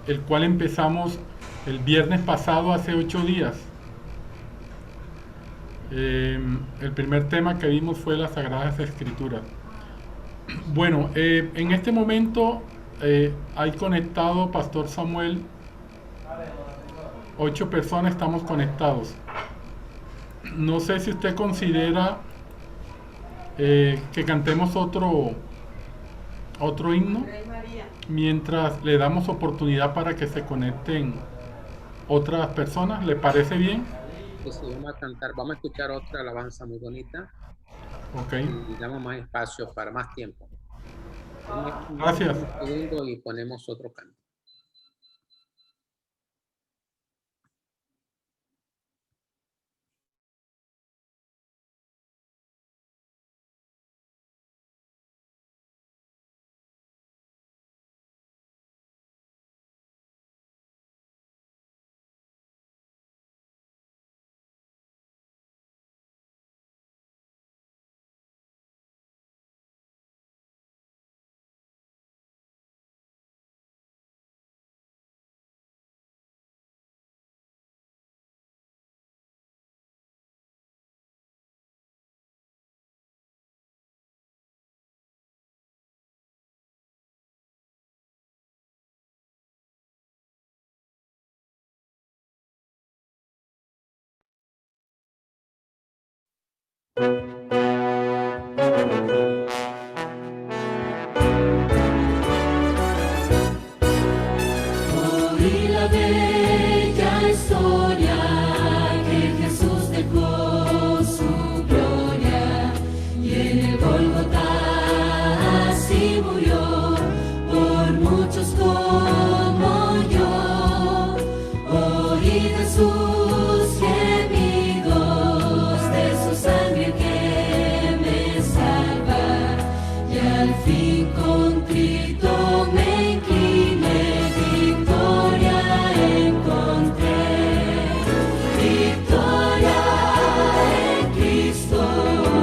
el cual empezamos el viernes pasado, hace 8 días. El primer tema que vimos fue las Sagradas Escrituras. Bueno, en este momento hay conectado, Pastor Samuel, 8 personas estamos conectados. No sé si usted considera que cantemos otro himno mientras le damos oportunidad para que se conecten otras personas. ¿Le parece bien? Sí, sí, vamos a cantar, vamos a escuchar otra alabanza muy bonita Ok, y damos más espacio para más tiempo. gracias. Un segundo y ponemos otro canto. Oí la bella historia que Jesús dejó su gloria y en el Gólgota así murió por muchos como yo. Oí de sus gemidos, de su sangre que me salva y al fin contrito me incliné. Gracias.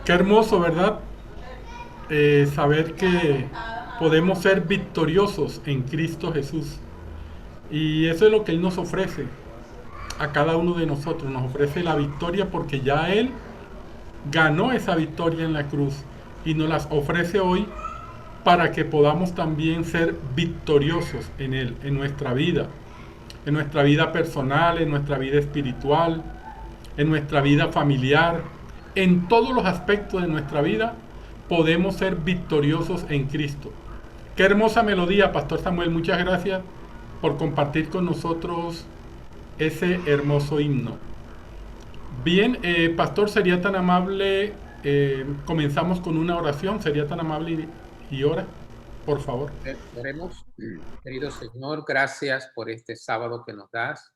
Qué hermoso, ¿verdad? Saber que podemos ser victoriosos en Cristo Jesús. Y eso es lo que Él nos ofrece a cada uno de nosotros. Nos ofrece la victoria porque ya Él ganó esa victoria en la cruz y nos las ofrece hoy para que podamos también ser victoriosos en Él, en nuestra vida personal, en nuestra vida espiritual, en nuestra vida familiar, en todos los aspectos de nuestra vida podemos ser victoriosos en Cristo. Qué hermosa melodía, Pastor Samuel, muchas gracias por compartir con nosotros ese hermoso himno. Bien, Pastor, sería tan amable, comenzamos con una oración, sería tan amable y ora, por favor. Oremos. Querido Señor, gracias por este sábado que nos das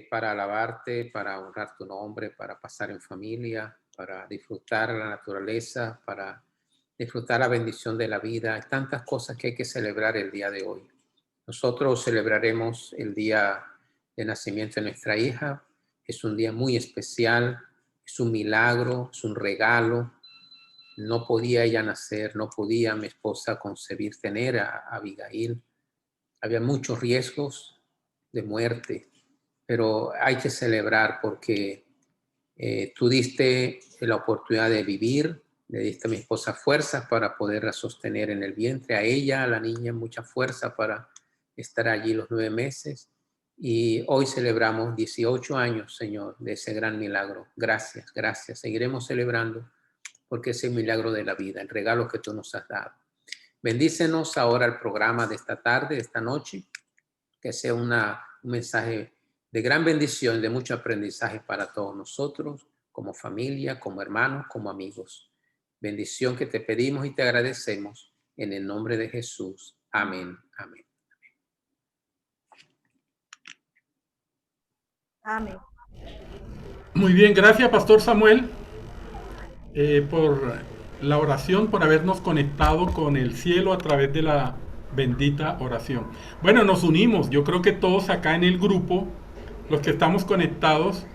para alabarte, para honrar tu nombre, para pasar en familia, para disfrutar la naturaleza, para disfrutar la bendición de la vida. Hay tantas cosas que hay que celebrar el día de hoy. Nosotros celebraremos el día de nacimiento de nuestra hija. Es un día muy especial, es un milagro, es un regalo. No podía ella nacer, no podía mi esposa concebir, tener a Abigail. Había muchos riesgos de muerte, pero hay que celebrar porque tú diste la oportunidad de vivir, le diste a mi esposa fuerzas para poderla sostener en el vientre, a ella, a la niña, mucha fuerza para estar allí los 9 meses. Y hoy celebramos 18 años, Señor, de ese gran milagro. Gracias, gracias. Seguiremos celebrando porque es el milagro de la vida, el regalo que tú nos has dado. Bendícenos ahora el programa de esta tarde, de esta noche, que sea un mensaje de gran bendición, de mucho aprendizaje para todos nosotros, como familia, como hermanos, como amigos. Bendición que te pedimos y te agradecemos en el nombre de Jesús. Amén, amén. Amén. Muy bien, gracias, Pastor Samuel, por la oración, por habernos conectado con el cielo a través de la bendita oración. Bueno, nos unimos, yo creo que todos acá en el grupo, los que estamos conectados,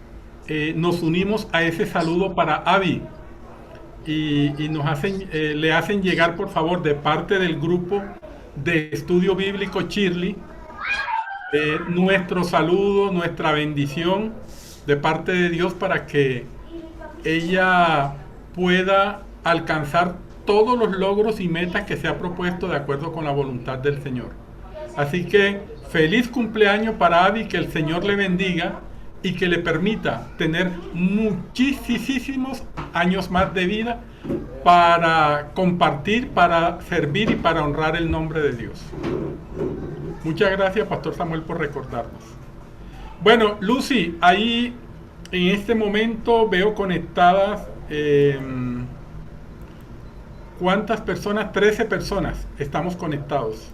nos unimos a ese saludo para Abby y le hacen llegar, por favor, de parte del grupo de Estudio Bíblico Shirley, nuestro saludo, nuestra bendición de parte de Dios para que ella pueda alcanzar todos los logros y metas que se ha propuesto de acuerdo con la voluntad del Señor. Así que feliz cumpleaños para Abby, que el Señor le bendiga y que le permita tener muchísimos años más de vida para compartir, para servir y para honrar el nombre de Dios. Muchas gracias, Pastor Samuel, por recordarnos. Bueno, Lucy, ahí en este momento veo conectadas, ¿cuántas personas? 13 personas estamos conectados.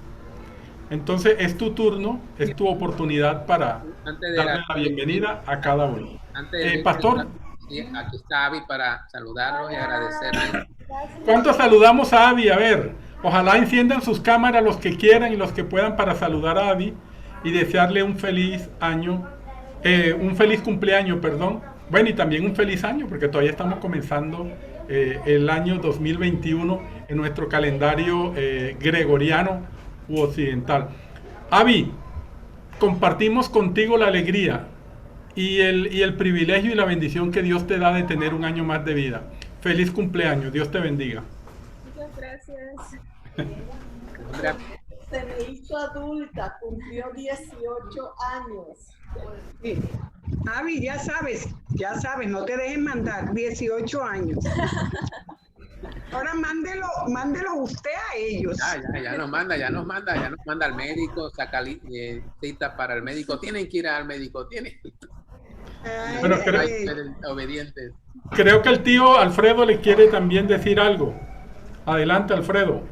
Entonces es tu turno, es tu oportunidad para darle la bienvenida a cada uno. Pastor. Aquí está Abby para saludarlo y agradecerle. ¿Cuántos saludamos a Abby? A ver, ojalá enciendan sus cámaras los que quieran y los que puedan para saludar a Abby y desearle un feliz año, un feliz cumpleaños, perdón. Bueno, y también un feliz año porque todavía estamos comenzando el año 2021 en nuestro calendario gregoriano u occidental. Abby, compartimos contigo la alegría y el privilegio y la bendición que Dios te da de tener un año más de vida. Feliz cumpleaños, Dios te bendiga. Muchas gracias. Se me hizo adulta, cumplió 18 años. Sí. Abby, ya sabes, no te dejes mandar, 18 años. Ahora mándelo usted a ellos. Ya nos manda al médico, saca cita para el médico. Tienen que ir al médico, Bueno, obedientes. Creo que el tío Alfredo le quiere también decir algo. Adelante, Alfredo.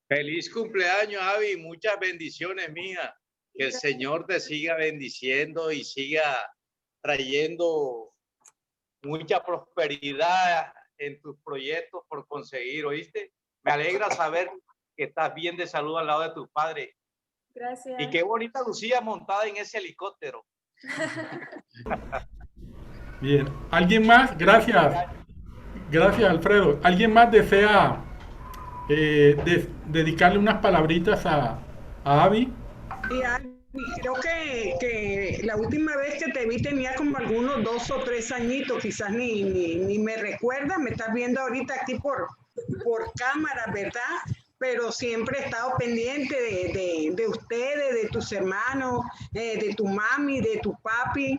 Feliz cumpleaños, Abby. Muchas bendiciones, mija. Que el Señor te siga bendiciendo y siga trayendo mucha prosperidad en tus proyectos por conseguir, ¿oíste? Me alegra saber que estás bien de salud al lado de tus padres. Gracias. Y qué bonita Lucía montada en ese helicóptero. Bien. ¿Alguien más? Gracias. Gracias, Alfredo. ¿Alguien más desea dedicarle unas palabritas a Abby? Y creo que la última vez que te vi tenía como algunos 2 o 3 añitos, quizás ni me recuerdas, me estás viendo ahorita aquí por cámara, ¿verdad? Pero siempre he estado pendiente de ustedes, de tus hermanos, de tu mami, de tu papi.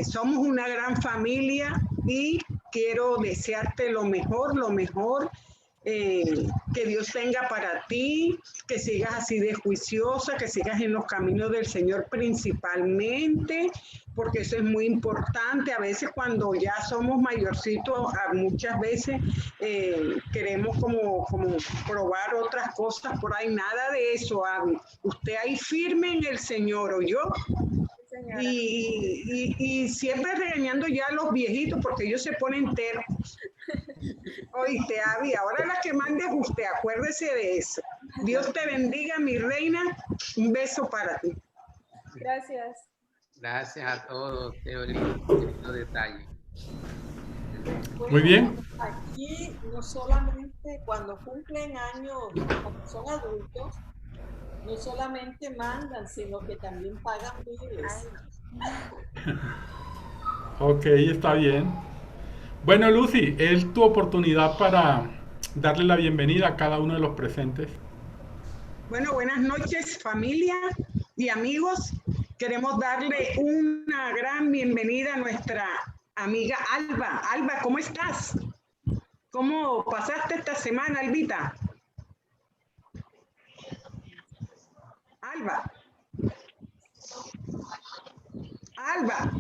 Somos una gran familia y quiero desearte lo mejor. Que Dios tenga para ti, que sigas así de juiciosa, que sigas en los caminos del Señor principalmente, porque eso es muy importante. A veces cuando ya somos mayorcitos, muchas veces queremos como probar otras cosas por ahí. Nada de eso, Abby. Usted ahí firme en el Señor, ¿oyó? Señora. Y siempre regañando ya a los viejitos porque ellos se ponen tercos. Oíste, Abby, ahora la que mande es usted, acuérdese de eso. Dios te bendiga, mi reina. Un beso para ti. Gracias. Gracias a todos, querido detalle. Muy bien. Aquí no solamente cuando cumplen años, cuando son adultos, no solamente mandan, sino que también pagan biles. Ok, está bien. Bueno, Lucy, es tu oportunidad para darle la bienvenida a cada uno de los presentes. Bueno, buenas noches, familia y amigos. Queremos darle una gran bienvenida a nuestra amiga Alba. Alba, ¿cómo estás? ¿Cómo pasaste esta semana, Albita? Alba. Alba.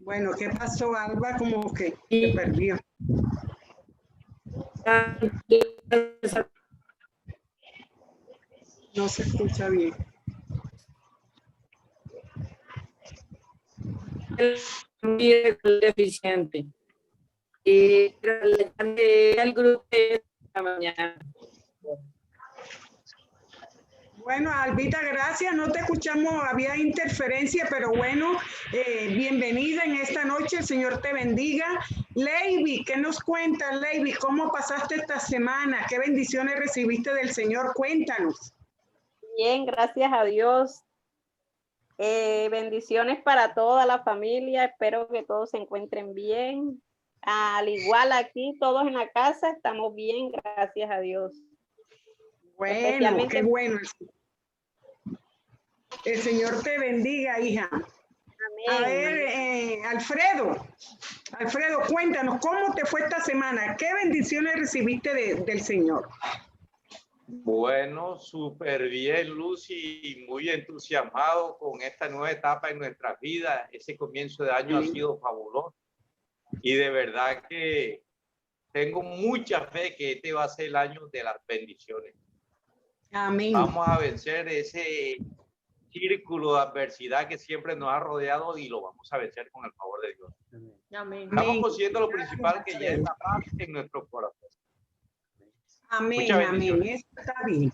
Bueno, ¿qué pasó, Alba? Como que se perdió. No se escucha bien. Deficiente. Y le llamé al grupo esta mañana. Bueno, Albita, gracias. No te escuchamos, había interferencia, pero bueno, bienvenida en esta noche. El Señor te bendiga. Leiby, ¿qué nos cuentas, Leiby? ¿Cómo pasaste esta semana? ¿Qué bendiciones recibiste del Señor? Cuéntanos. Bien, gracias a Dios. Bendiciones para toda la familia. Espero que todos se encuentren bien. Al igual aquí, todos en la casa estamos bien, gracias a Dios. Bueno, qué bueno. El Señor te bendiga, hija. Amén. A ver, Alfredo, cuéntanos, ¿cómo te fue esta semana? ¿Qué bendiciones recibiste del Señor? Bueno, súper bien, Lucy, muy entusiasmado con esta nueva etapa en nuestras vidas. Ese comienzo de año ha sido fabuloso y de verdad que tengo mucha fe que este va a ser el año de las bendiciones. Amén. Vamos a vencer ese círculo de adversidad que siempre nos ha rodeado y lo vamos a vencer con el favor de Dios. Amén. Estamos conscientes de lo principal que ya está en nuestro corazón. Amén, amén. Eso está bien.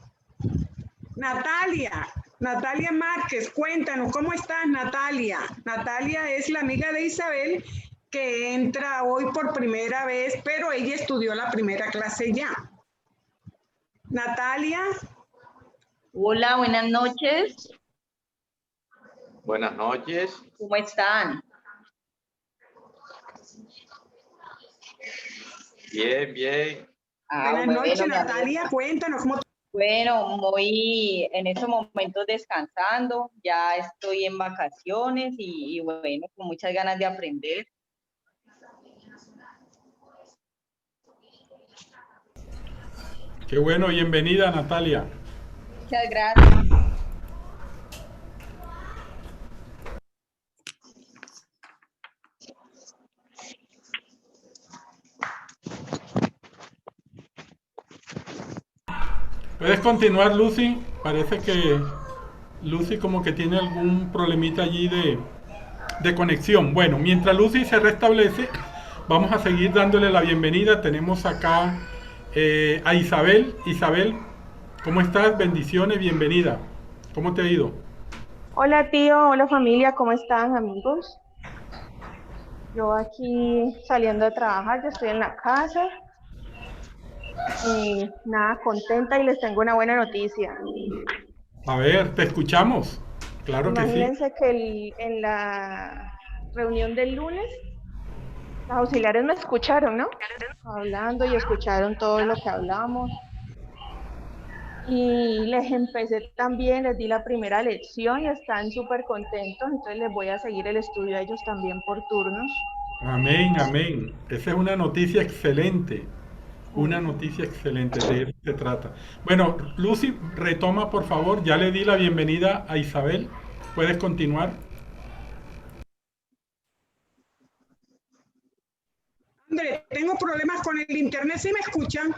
Natalia Márquez, cuéntanos, ¿cómo estás, Natalia? Natalia es la amiga de Isabel que entra hoy por primera vez, pero ella estudió la primera clase ya. Natalia. Hola, buenas noches. Buenas noches. ¿Cómo están? Bien, bien. Buenas noches, Natalia. Cuéntanos cómo. Bueno, muy en estos momentos descansando. Ya estoy en vacaciones y bueno, con muchas ganas de aprender. Qué bueno, bienvenida, Natalia. Muchas gracias. ¿Puedes continuar, Lucy? Parece que Lucy como que tiene algún problemita allí de conexión. Bueno, mientras Lucy se restablece, vamos a seguir dándole la bienvenida. Tenemos acá a Isabel. Isabel, ¿cómo estás? Bendiciones, bienvenida. ¿Cómo te ha ido? Hola tío, hola familia, ¿cómo están amigos? Yo aquí saliendo de trabajar, ya estoy en la casa. Nada, contenta y les tengo una buena noticia. A ver, te escuchamos. Claro que sí. Imagínense que en la reunión del lunes, los auxiliares me escucharon, ¿no? Hablando y escucharon todo lo que hablamos. Y les empecé también, les di la primera lección y están súper contentos, entonces les voy a seguir el estudio a ellos también por turnos. Amén, amén. Esa es una noticia excelente. Una noticia excelente, de eso se trata. Bueno, Lucy, retoma por favor. Ya le di la bienvenida a Isabel. ¿Puedes continuar? André, tengo problemas con el internet, ¿sí me escuchan?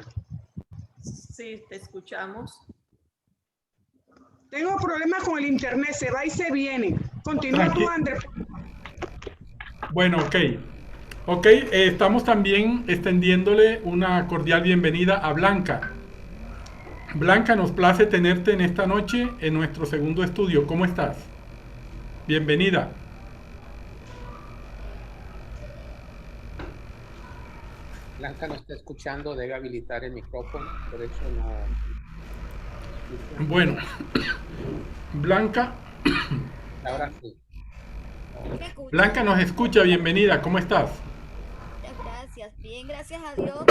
Sí, te escuchamos. Tengo problemas con el internet, se va y se viene. Continúa tú, Tranqui- André. Bueno, ok. Ok, estamos también extendiéndole una cordial bienvenida a Blanca. Blanca, nos place tenerte en esta noche en nuestro segundo estudio. ¿Cómo estás? Bienvenida. Blanca no está escuchando, debe habilitar el micrófono, por eso no. Bueno, Blanca, Ahora sí. ¿Me escucha? Blanca nos escucha. Bienvenida. ¿Cómo estás? Muchas gracias. Bien, gracias a Dios.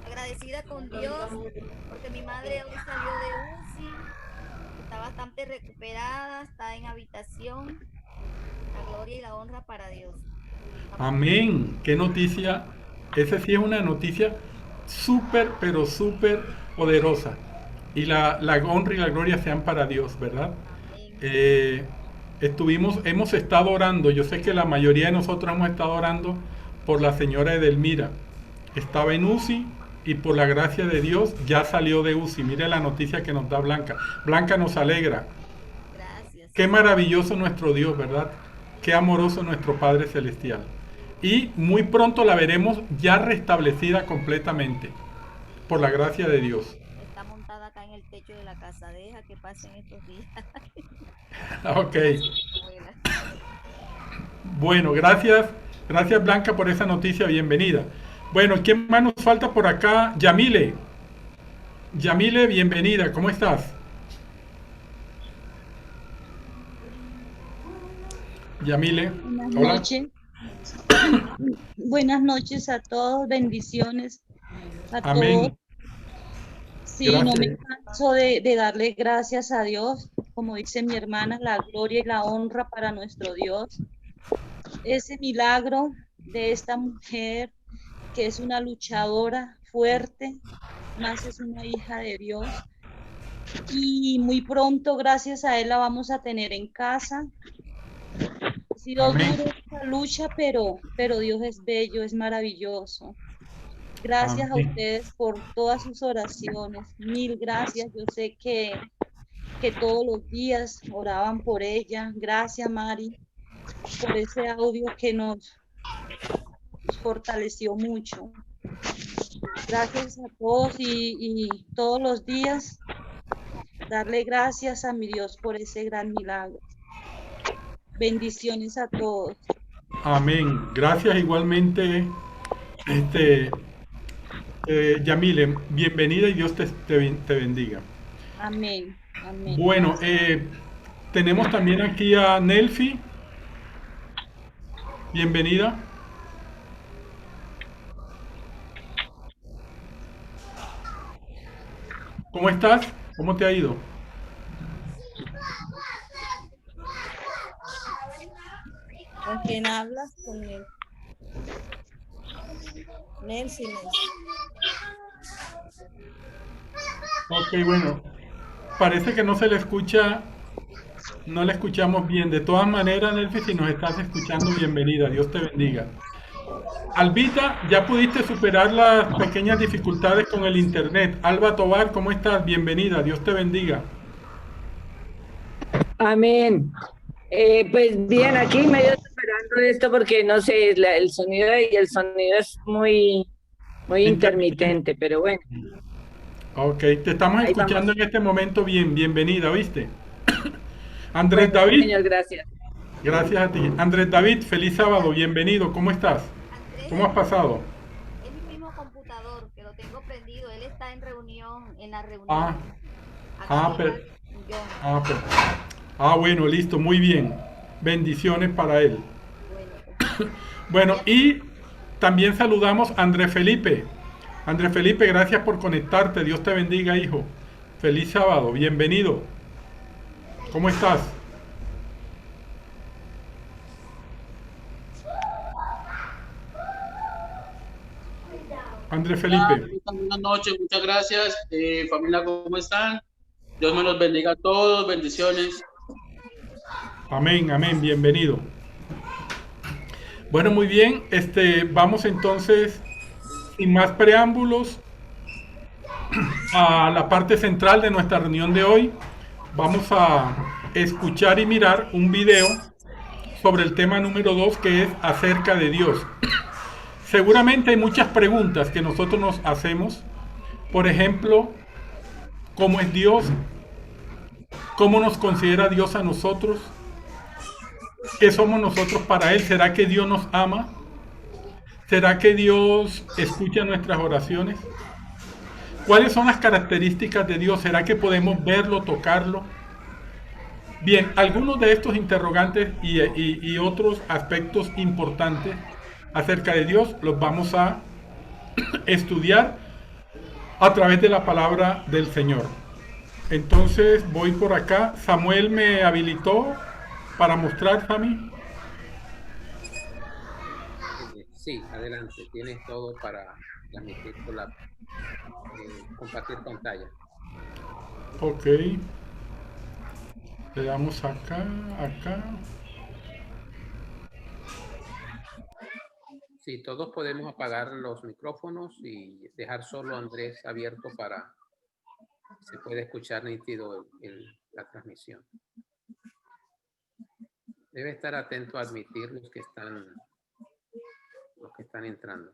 Agradecida con Dios porque mi madre hoy salió de UCI. Está bastante recuperada, está en habitación. La gloria y la honra para Dios. Amén. Qué noticia. Esa sí es una noticia súper, pero súper poderosa. Y la honra y la gloria sean para Dios, ¿verdad? Hemos estado orando. Yo sé que la mayoría de nosotros hemos estado orando por la señora Edelmira. Estaba en UCI y por la gracia de Dios ya salió de UCI. Mire la noticia que nos da Blanca. Blanca nos alegra. Gracias. Qué maravilloso nuestro Dios, ¿verdad? Qué amoroso nuestro Padre Celestial. Y muy pronto la veremos ya restablecida completamente, por la gracia de Dios. Está montada acá en el techo de la casa. Deja que pasen estos días. Ok. Bueno, gracias. Gracias Blanca por esa noticia. Bienvenida. Bueno, ¿quién más nos falta por acá? Yamile. Yamile, bienvenida. ¿Cómo estás? Yamile. Buenas Hola. noches. Buenas noches a todos, bendiciones a Amén. todos. Sí, no me Gracias. canso de darle gracias a Dios, como dice mi hermana, la gloria y la honra para nuestro Dios. Ese milagro de esta mujer que es una luchadora fuerte, más es una hija de Dios. Y muy pronto, gracias a él, la vamos a tener en casa. Ha sido Amén. dura esta lucha, pero Dios es bello, es maravilloso. Gracias Amén. a ustedes por todas sus oraciones. Mil gracias. Yo sé que todos los días oraban por ella. Gracias, Mari, por ese audio que nos fortaleció mucho. Gracias a todos y todos los días darle gracias a mi Dios por ese gran milagro. Bendiciones a todos. Amén. Gracias igualmente, Yamile. Bienvenida y Dios te bendiga. Amén. Amén. Bueno, tenemos también aquí a Nelfi. Bienvenida. ¿Cómo estás? ¿Cómo te ha ido? ¿Con quién hablas? Con él. Nancy. Ok, bueno. Parece que no se le escucha, no le escuchamos bien. De todas maneras, Nelfi, si nos estás escuchando, bienvenida. Dios te bendiga. Albita, ya pudiste superar las pequeñas dificultades con el internet. Alba Tobar, ¿cómo estás? Bienvenida. Dios te bendiga. Amén. Pues bien, aquí medio esperando esto porque no sé, el sonido es muy intermitente, pero bueno. Ok, te estamos Ahí escuchando vamos. en este momento bien. Bienvenida, ¿oíste? Andrés Bueno, David. Señor, gracias. Gracias a ti. Andrés David, feliz sábado, bienvenido. ¿Cómo estás? ¿Cómo has pasado? Es mi mismo computador que lo tengo prendido. Él está en reunión, en la reunión. Bueno, listo, muy bien. Bendiciones para él. Bueno, y también saludamos a Andrés Felipe. Andrés Felipe, gracias por conectarte. Dios te bendiga, hijo. Feliz sábado, bienvenido. ¿Cómo estás? Andrés Felipe. Buenas noches, muchas gracias. Familia, ¿cómo están? Dios me los bendiga a todos, bendiciones. Amén, amén, bienvenido. Bueno, muy bien, vamos entonces, sin más preámbulos, a la parte central de nuestra reunión de hoy. Vamos a escuchar y mirar un video sobre el tema número 2, que es acerca de Dios. Seguramente hay muchas preguntas que nosotros nos hacemos. Por ejemplo, ¿cómo es Dios? ¿Cómo nos considera Dios a nosotros? ¿Qué somos nosotros para Él? ¿Será que Dios nos ama? ¿Será que Dios escucha nuestras oraciones? ¿Cuáles son las características de Dios? ¿Será que podemos verlo, tocarlo? Bien, algunos de estos interrogantes y otros aspectos importantes acerca de Dios los vamos a estudiar a través de la palabra del Señor. Entonces voy por acá. Samuel me habilitó para mostrar, Sammy. Sí, adelante. Tienes todo para transmitir por la compartir pantalla. Ok. Le damos acá, acá. Sí, todos podemos apagar los micrófonos y dejar solo a Andrés abierto para se puede escuchar nítido la transmisión. Debe estar atento a admitir los que están entrando.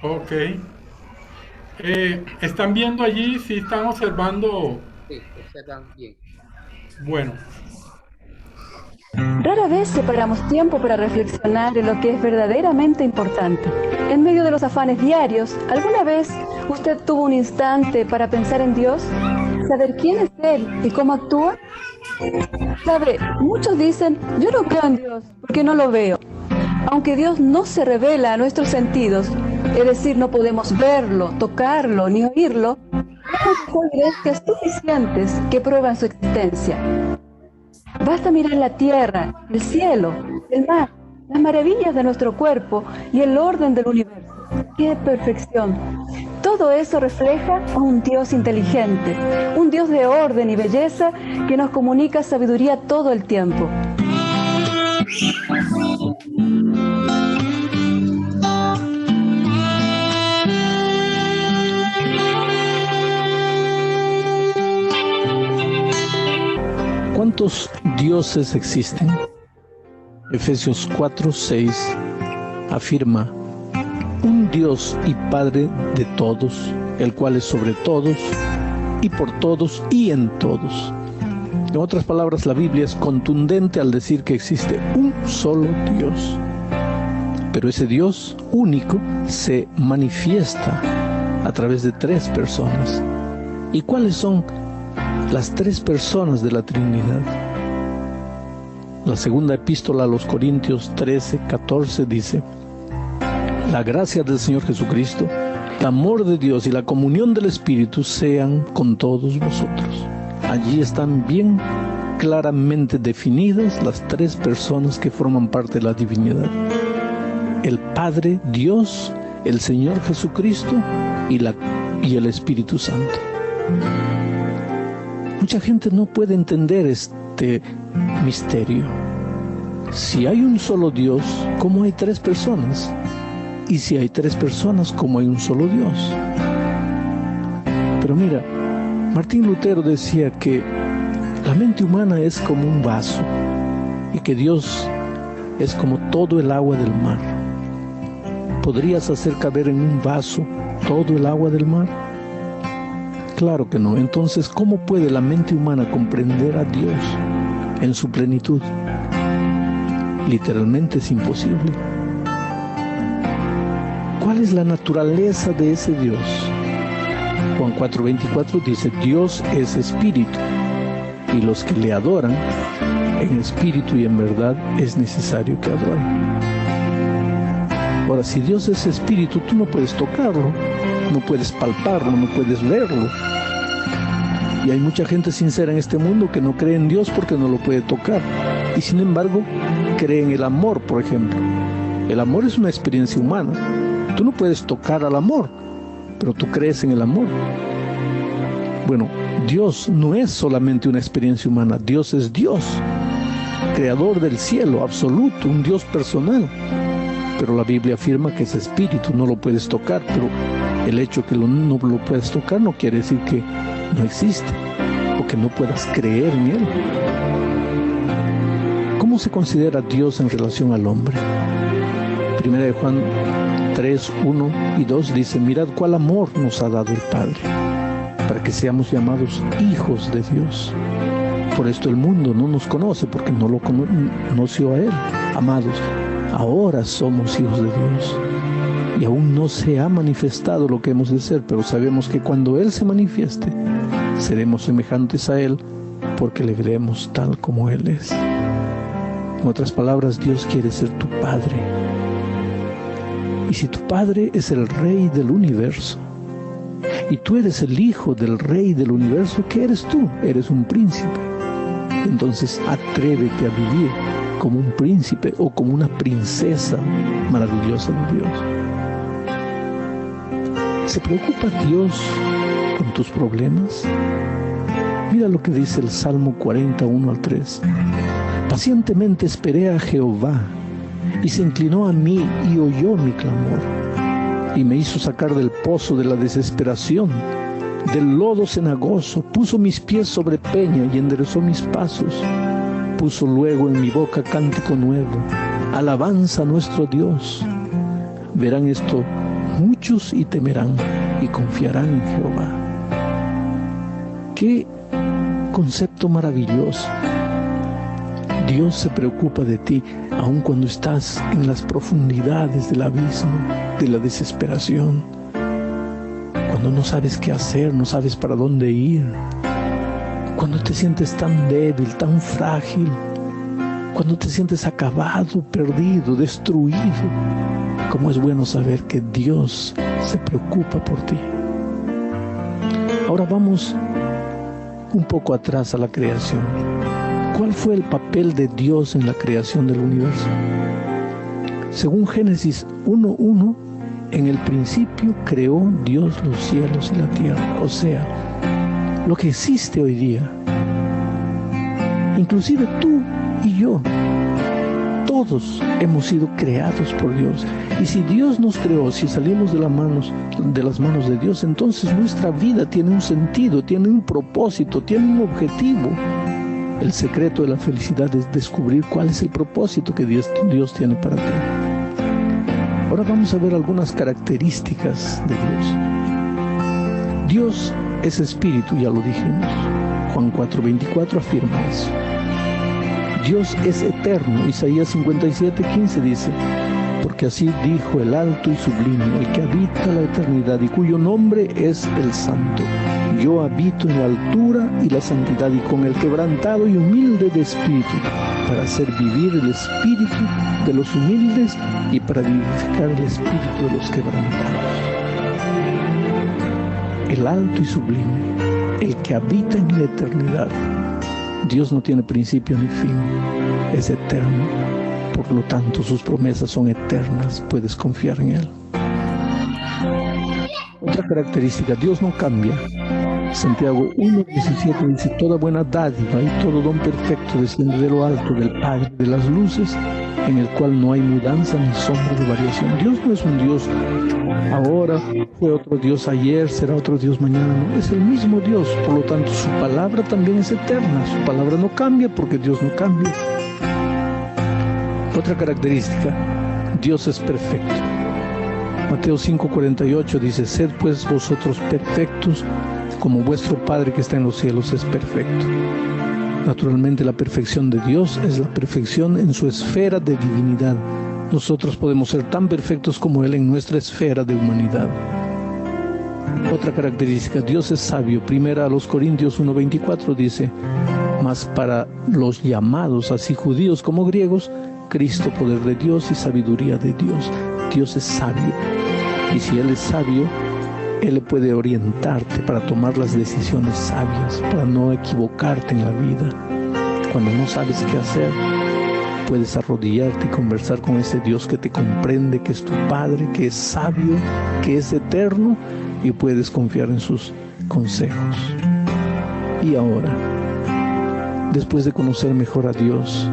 Ok. ¿Están viendo allí? ¿Sí están observando? Sí, observan bien. Bueno. Rara vez separamos tiempo para reflexionar en lo que es verdaderamente importante. En medio de los afanes diarios, ¿alguna vez usted tuvo un instante para pensar en Dios? ¿Saber quién es Él y cómo actúa? Sabe, muchos dicen, yo no creo en Dios porque no lo veo. Aunque Dios no se revela a nuestros sentidos, es decir, no podemos verlo, tocarlo ni oírlo, tenemos evidencias suficientes que prueban su existencia. Basta mirar la tierra, el cielo, el mar, las maravillas de nuestro cuerpo y el orden del universo. ¡Qué perfección! Todo eso refleja a un Dios inteligente, un Dios de orden y belleza que nos comunica sabiduría todo el tiempo. ¿Cuántos dioses existen? Efesios 4:6 afirma: un Dios y Padre de todos, el cual es sobre todos, y por todos, y en todos. En otras palabras, la Biblia es contundente al decir que existe un solo Dios. Pero ese Dios único se manifiesta a través de tres personas. ¿Y cuáles son las tres personas de la Trinidad? La segunda epístola a los Corintios 13:14 dice: la gracia del Señor Jesucristo, el amor de Dios y la comunión del Espíritu sean con todos vosotros. Allí están bien claramente definidas las tres personas que forman parte de la divinidad: el Padre, Dios, el Señor Jesucristo y el Espíritu Santo. Mucha gente no puede entender este misterio. Si hay un solo Dios, ¿cómo hay tres personas? Y si hay tres personas, ¿cómo hay un solo Dios? Pero mira, Martín Lutero decía que la mente humana es como un vaso y que Dios es como todo el agua del mar. ¿Podrías hacer caber en un vaso todo el agua del mar? Claro que no. Entonces, ¿cómo puede la mente humana comprender a Dios en su plenitud? Literalmente es imposible. ¿Cuál es la naturaleza de ese Dios? Juan 4:24 dice, Dios es espíritu, y los que le adoran en espíritu y en verdad es necesario que adoren. Ahora, si Dios es espíritu, tú no puedes tocarlo, no puedes palparlo, no puedes verlo. Y hay mucha gente sincera en este mundo que no cree en Dios porque no lo puede tocar. Y sin embargo, cree en el amor, por ejemplo. El amor es una experiencia humana. Tú no puedes tocar al amor, pero tú crees en el amor. Bueno, Dios no es solamente una experiencia humana. Dios es Dios, creador del cielo, absoluto, un Dios personal. Pero la Biblia afirma que es espíritu, no lo puedes tocar, pero el hecho que no lo puedes tocar no quiere decir que no existe o que no puedas creer en Él. ¿Cómo se considera Dios en relación al hombre? Primera de Juan 3, 1 y 2 dice, mirad cuál amor nos ha dado el Padre, para que seamos llamados hijos de Dios. Por esto el mundo no nos conoce, porque no lo conoció a Él. Amados, ahora somos hijos de Dios, y aún no se ha manifestado lo que hemos de ser, pero sabemos que cuando Él se manifieste, seremos semejantes a Él, porque le veremos tal como Él es. En otras palabras, Dios quiere ser tu Padre. Y si tu Padre es el Rey del universo, y tú eres el hijo del Rey del universo, ¿qué eres tú? Eres un príncipe. Entonces atrévete a vivir como un príncipe o como una princesa maravillosa de Dios. ¿Se preocupa Dios con tus problemas? Mira lo que dice el Salmo 41 al 3. Pacientemente esperé a Jehová, y se inclinó a mí y oyó mi clamor, y me hizo sacar del pozo de la desesperación, del lodo cenagoso. Puso mis pies sobre peña y enderezó mis pasos. Puso luego en mi boca cántico nuevo, alabanza a nuestro Dios. Verán esto muchos y temerán y confiarán en Jehová. ¡Qué concepto maravilloso! Dios se preocupa de ti, aun cuando estás en las profundidades del abismo, de la desesperación, cuando no sabes qué hacer, no sabes para dónde ir, cuando te sientes tan débil, tan frágil, cuando te sientes acabado, perdido, destruido. Cómo es bueno saber que Dios se preocupa por ti. Ahora vamos un poco atrás a la creación. ¿Cuál fue el papel de Dios en la creación del universo? Según Génesis 1:1, en el principio creó Dios los cielos y la tierra, o sea, lo que existe hoy día. Inclusive tú y yo, todos hemos sido creados por Dios. Y si Dios nos creó, si salimos de las manos de Dios, entonces nuestra vida tiene un sentido, tiene un propósito, tiene un objetivo. El secreto de la felicidad es descubrir cuál es el propósito que Dios tiene para ti. Ahora vamos a ver algunas características de Dios. Dios es espíritu, ya lo dijimos. Juan 4:24 afirma eso. Dios es eterno. Isaías 57:15 dice, porque así dijo el alto y sublime, el que habita la eternidad y cuyo nombre es el Santo. Yo habito en la altura y la santidad y con el quebrantado y humilde de espíritu, para hacer vivir el espíritu de los humildes y para vivificar el espíritu de los quebrantados. El alto y sublime, el que habita en la eternidad. Dios no tiene principio ni fin, es eterno, por lo tanto sus promesas son eternas, puedes confiar en Él. Otra característica, Dios no cambia. Santiago 1:17 dice, toda buena dádiva y todo don perfecto desciende de lo alto del Padre de las luces, en el cual no hay mudanza ni sombra de variación. Dios no es un Dios ahora, fue otro Dios ayer, será otro Dios mañana, no, es el mismo Dios, por lo tanto su palabra también es eterna, su palabra no cambia porque Dios no cambia. Otra característica, Dios es perfecto. Mateo 5:48 dice, sed pues vosotros perfectos, como vuestro Padre que está en los cielos es perfecto. Naturalmente, la perfección de Dios es la perfección en su esfera de divinidad. Nosotros podemos ser tan perfectos como Él en nuestra esfera de humanidad. Otra característica, Dios es sabio. Primera a los Corintios 1:24 dice: mas para los llamados, así judíos como griegos, Cristo, poder de Dios y sabiduría de Dios. Dios es sabio. Y si Él es sabio, Él puede orientarte para tomar las decisiones sabias, para no equivocarte en la vida. Cuando no sabes qué hacer, puedes arrodillarte y conversar con ese Dios que te comprende, que es tu Padre, que es sabio, que es eterno, y puedes confiar en sus consejos. Y ahora, después de conocer mejor a Dios,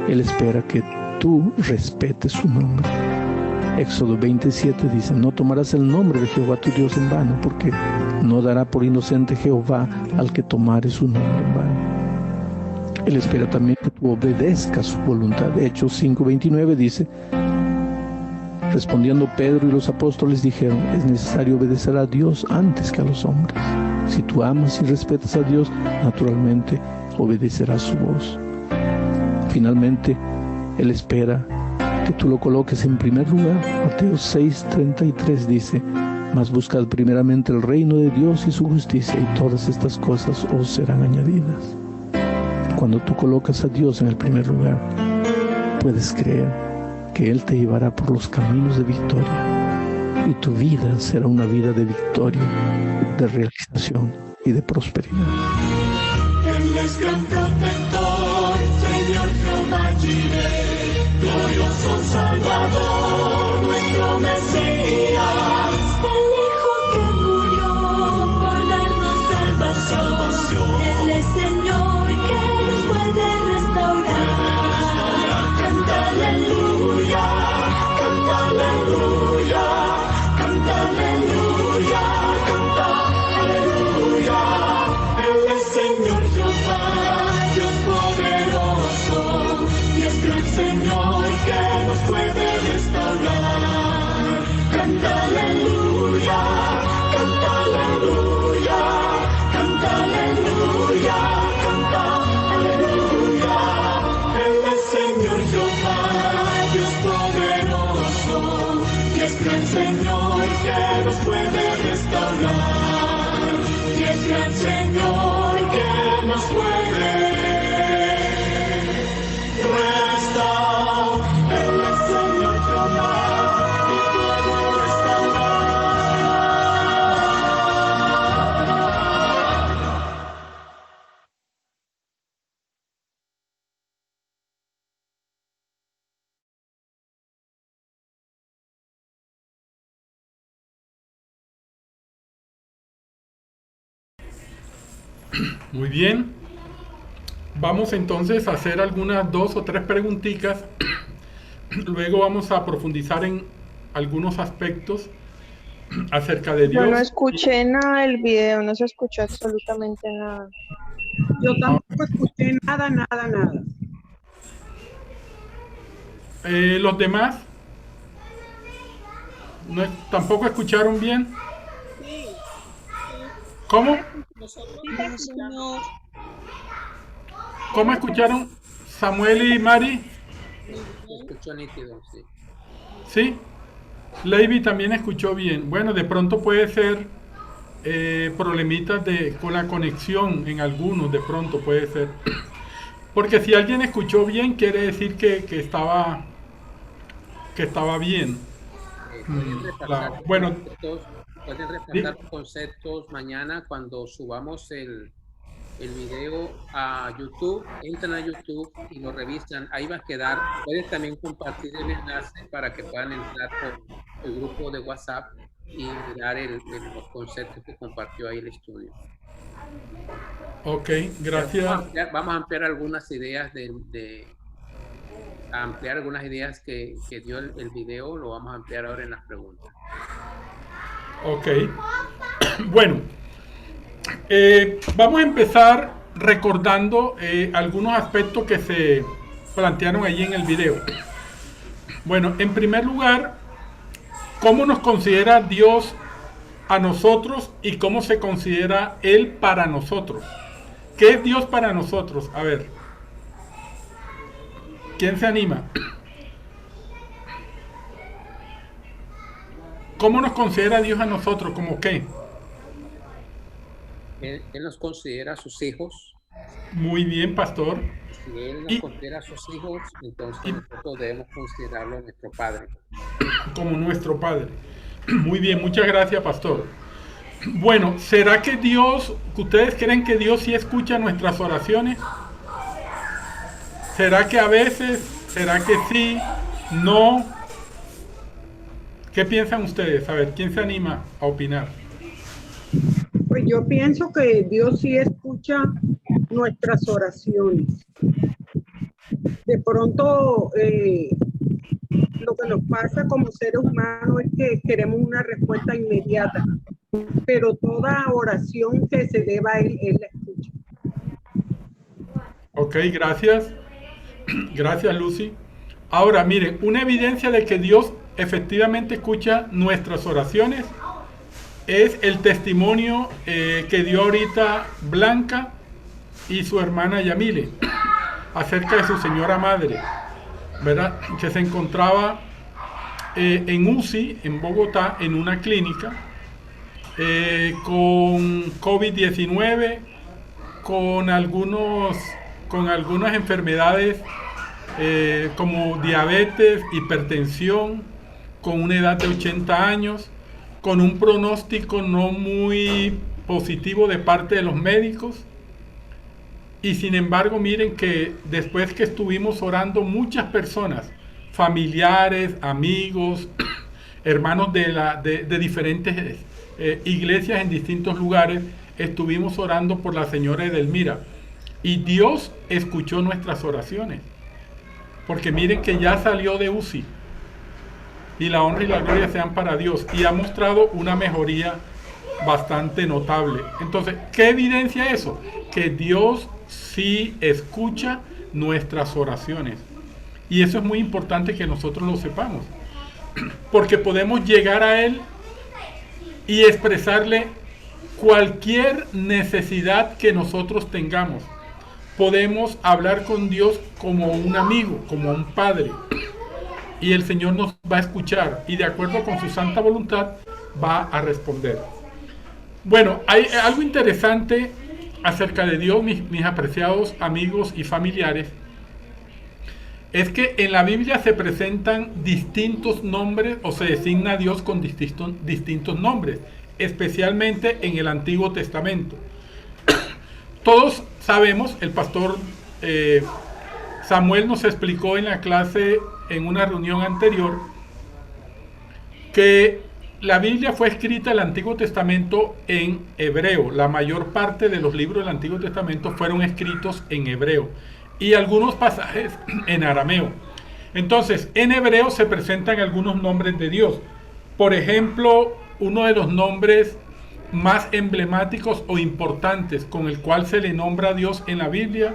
Él espera que tú respetes su nombre. Éxodo 27 dice: no tomarás el nombre de Jehová tu Dios en vano, porque no dará por inocente Jehová al que tomare su nombre en vano. Él espera también que tú obedezcas su voluntad. Hechos 5:29 dice: respondiendo Pedro y los apóstoles dijeron: es necesario obedecer a Dios antes que a los hombres. Si tú amas y respetas a Dios, naturalmente obedecerás su voz. Finalmente, Él espera que tú lo coloques en primer lugar. Mateo 6:33 dice: mas buscad primeramente el reino de Dios y su justicia, y todas estas cosas os serán añadidas. Cuando tú colocas a Dios en el primer lugar, puedes creer que Él te llevará por los caminos de victoria, y tu vida será una vida de victoria, de realización y de prosperidad. Él es gran protector, Señor Jehová Jireh, glorioso Salvador, nuestro Mesías, el Hijo que murió por darnos salvación. Él es Señor que nos puede restaurar. Canta aleluya, canta aleluya, canta aleluya, canta aleluya. Él es Señor Jehová, Dios poderoso, y es gran Señor que nos puede restaurar. Canta aleluya, canta aleluya, canta aleluya, canta aleluya. Él es Señor Jehová, Dios poderoso, y es gran Señor que nos puede restaurar. Y es gran Señor que nos puede restaurar. Él es Señor Jehová, y puede restaurar. Muy bien. Vamos entonces a hacer algunas 2 o 3 preguntitas. Luego vamos a profundizar en algunos aspectos acerca de Dios. Yo no escuché nada del video, no se escuchó absolutamente nada. Yo tampoco escuché nada. Los demás tampoco escucharon bien. ¿Cómo? Señor. ¿Cómo escucharon Samuel y Mari? Escuchó nítido, sí. ¿Sí? Leiby también escuchó bien. Bueno, de pronto puede ser problemitas con la conexión en algunos, de pronto puede ser. Porque si alguien escuchó bien, quiere decir que estaba bien. Bueno, pueden repasar los conceptos mañana cuando subamos el video a YouTube. Entran a YouTube y lo revisan, ahí va a quedar. Pueden también compartir el enlace para que puedan entrar por el grupo de WhatsApp y mirar los conceptos que compartió ahí el estudio. Ok, gracias. Vamos a ampliar algunas ideas ampliar algunas ideas que dio el video, lo vamos a ampliar ahora en las preguntas. Ok. Bueno, vamos a empezar recordando algunos aspectos que se plantearon allí en el video. Bueno, en primer lugar, ¿cómo nos considera Dios a nosotros y cómo se considera Él para nosotros. ¿Qué es Dios para nosotros? A ver, ¿quién se anima? ¿Cómo nos considera Dios a nosotros? ¿Cómo qué? Él nos considera sus hijos. Muy bien, pastor. Si Él nos considera sus hijos, entonces nosotros debemos considerarlo nuestro Padre. Como nuestro Padre. Muy bien, muchas gracias, pastor. Bueno, ¿será que ustedes creen que Dios sí escucha nuestras oraciones? ¿Será que a veces? ¿Será que sí? ¿No? ¿Qué piensan ustedes? A ver, ¿quién se anima a opinar? Pues yo pienso que Dios sí escucha nuestras oraciones. De pronto, lo que nos pasa como seres humanos es que queremos una respuesta inmediata, pero toda oración que se deba a Él, Él la escucha. Ok, gracias. Gracias, Lucy. Ahora, miren, una evidencia de que Dios efectivamente escucha nuestras oraciones es el testimonio que dio ahorita Blanca y su hermana Yamile acerca de su señora madre, ¿verdad? Que se encontraba en UCI, en Bogotá, en una clínica, con COVID-19, con algunas enfermedades como diabetes, hipertensión, con una edad de 80 años, con un pronóstico no muy positivo de parte de los médicos. Y sin embargo, miren que después que estuvimos orando, muchas personas, familiares, amigos, hermanos de diferentes iglesias en distintos lugares, estuvimos orando por la señora Edelmira. Y Dios escuchó nuestras oraciones. Porque miren que ya salió de UCI. Y la honra y la gloria sean para Dios. Y ha mostrado una mejoría bastante notable. Entonces, ¿qué evidencia eso? Que Dios sí escucha nuestras oraciones. Y eso es muy importante que nosotros lo sepamos. Porque podemos llegar a Él y expresarle cualquier necesidad que nosotros tengamos. Podemos hablar con Dios como un amigo, como un padre. Y el Señor nos va a escuchar y de acuerdo con su santa voluntad va a responder. Bueno, hay algo interesante acerca de Dios, mis apreciados amigos y familiares. Es que en la Biblia se presentan distintos nombres o se designa a Dios con distintos nombres, especialmente en el Antiguo Testamento. Todos sabemos, el pastor Samuel nos explicó en la clase, en una reunión anterior, que la Biblia fue escrita, el Antiguo Testamento, en hebreo. La mayor parte de los libros del Antiguo Testamento fueron escritos en hebreo y algunos pasajes en arameo. Entonces, en hebreo se presentan algunos nombres de Dios. Por ejemplo, uno de los nombres más emblemáticos o importantes con el cual se le nombra a Dios en la Biblia,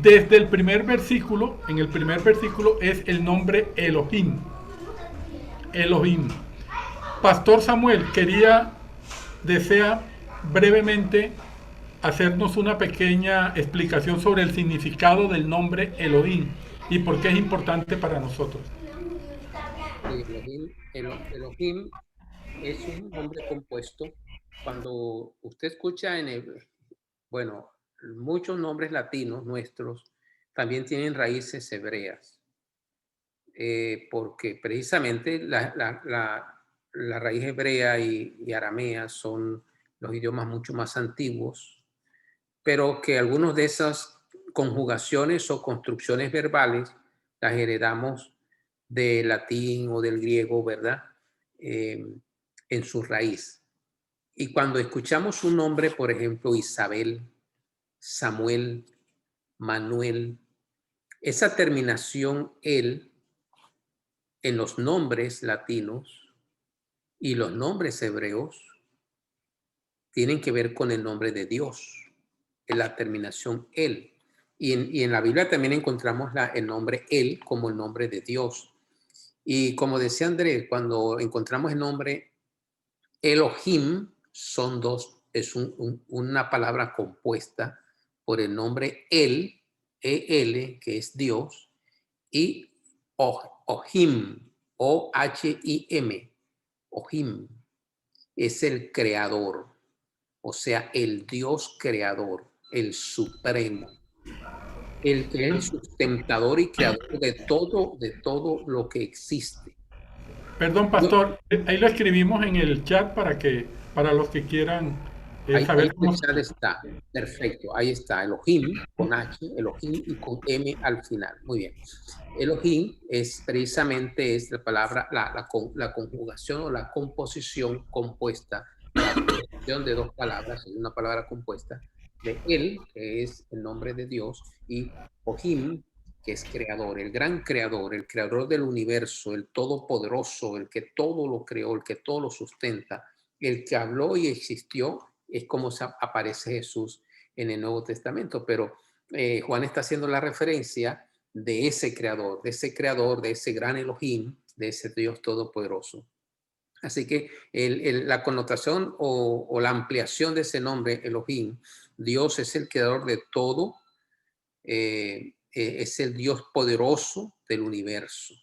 desde el primer versículo, en el primer versículo es el nombre Elohim. Elohim. Pastor Samuel desea brevemente hacernos una pequeña explicación sobre el significado del nombre Elohim y por qué es importante para nosotros. Elohim es un nombre compuesto. Cuando usted escucha muchos nombres latinos nuestros también tienen raíces hebreas, porque precisamente la raíz hebrea y aramea son los idiomas mucho más antiguos, pero que algunos de esas conjugaciones o construcciones verbales las heredamos del latín o del griego, ¿verdad? En su raíz. Y cuando escuchamos un nombre, por ejemplo, Isabel, Samuel, Manuel, esa terminación "el" en los nombres latinos y los nombres hebreos tienen que ver con el nombre de Dios, en la terminación "el". Y en la Biblia también encontramos el nombre "él" como el nombre de Dios. Y como decía Andrés, cuando encontramos el nombre Elohim son dos, es una palabra compuesta por el nombre El, E-L, que es Dios, y Ohim, O-H-I-M, Ohim, es el creador, o sea, el Dios creador, el supremo, el que es el sustentador y creador de todo lo que existe. Perdón, pastor, ahí lo escribimos en el chat para los que quieran saber Ahí cómo. el chat está, perfecto, ahí está, Elohim con H, Elohim y con M al final, muy bien. Elohim es precisamente la palabra, la conjugación o la composición compuesta, la composición de dos palabras, es una palabra compuesta, de El, que es el nombre de Dios, y Ohim, que es creador, el gran creador, el creador del universo, el todopoderoso, el que todo lo creó, el que todo lo sustenta, el que habló y existió, es como aparece Jesús en el Nuevo Testamento. Pero Juan está haciendo la referencia de ese creador, de ese gran Elohim, de ese Dios todopoderoso. Así que la connotación o la ampliación de ese nombre, Elohim, Dios es el creador de todo, es el Dios poderoso del universo.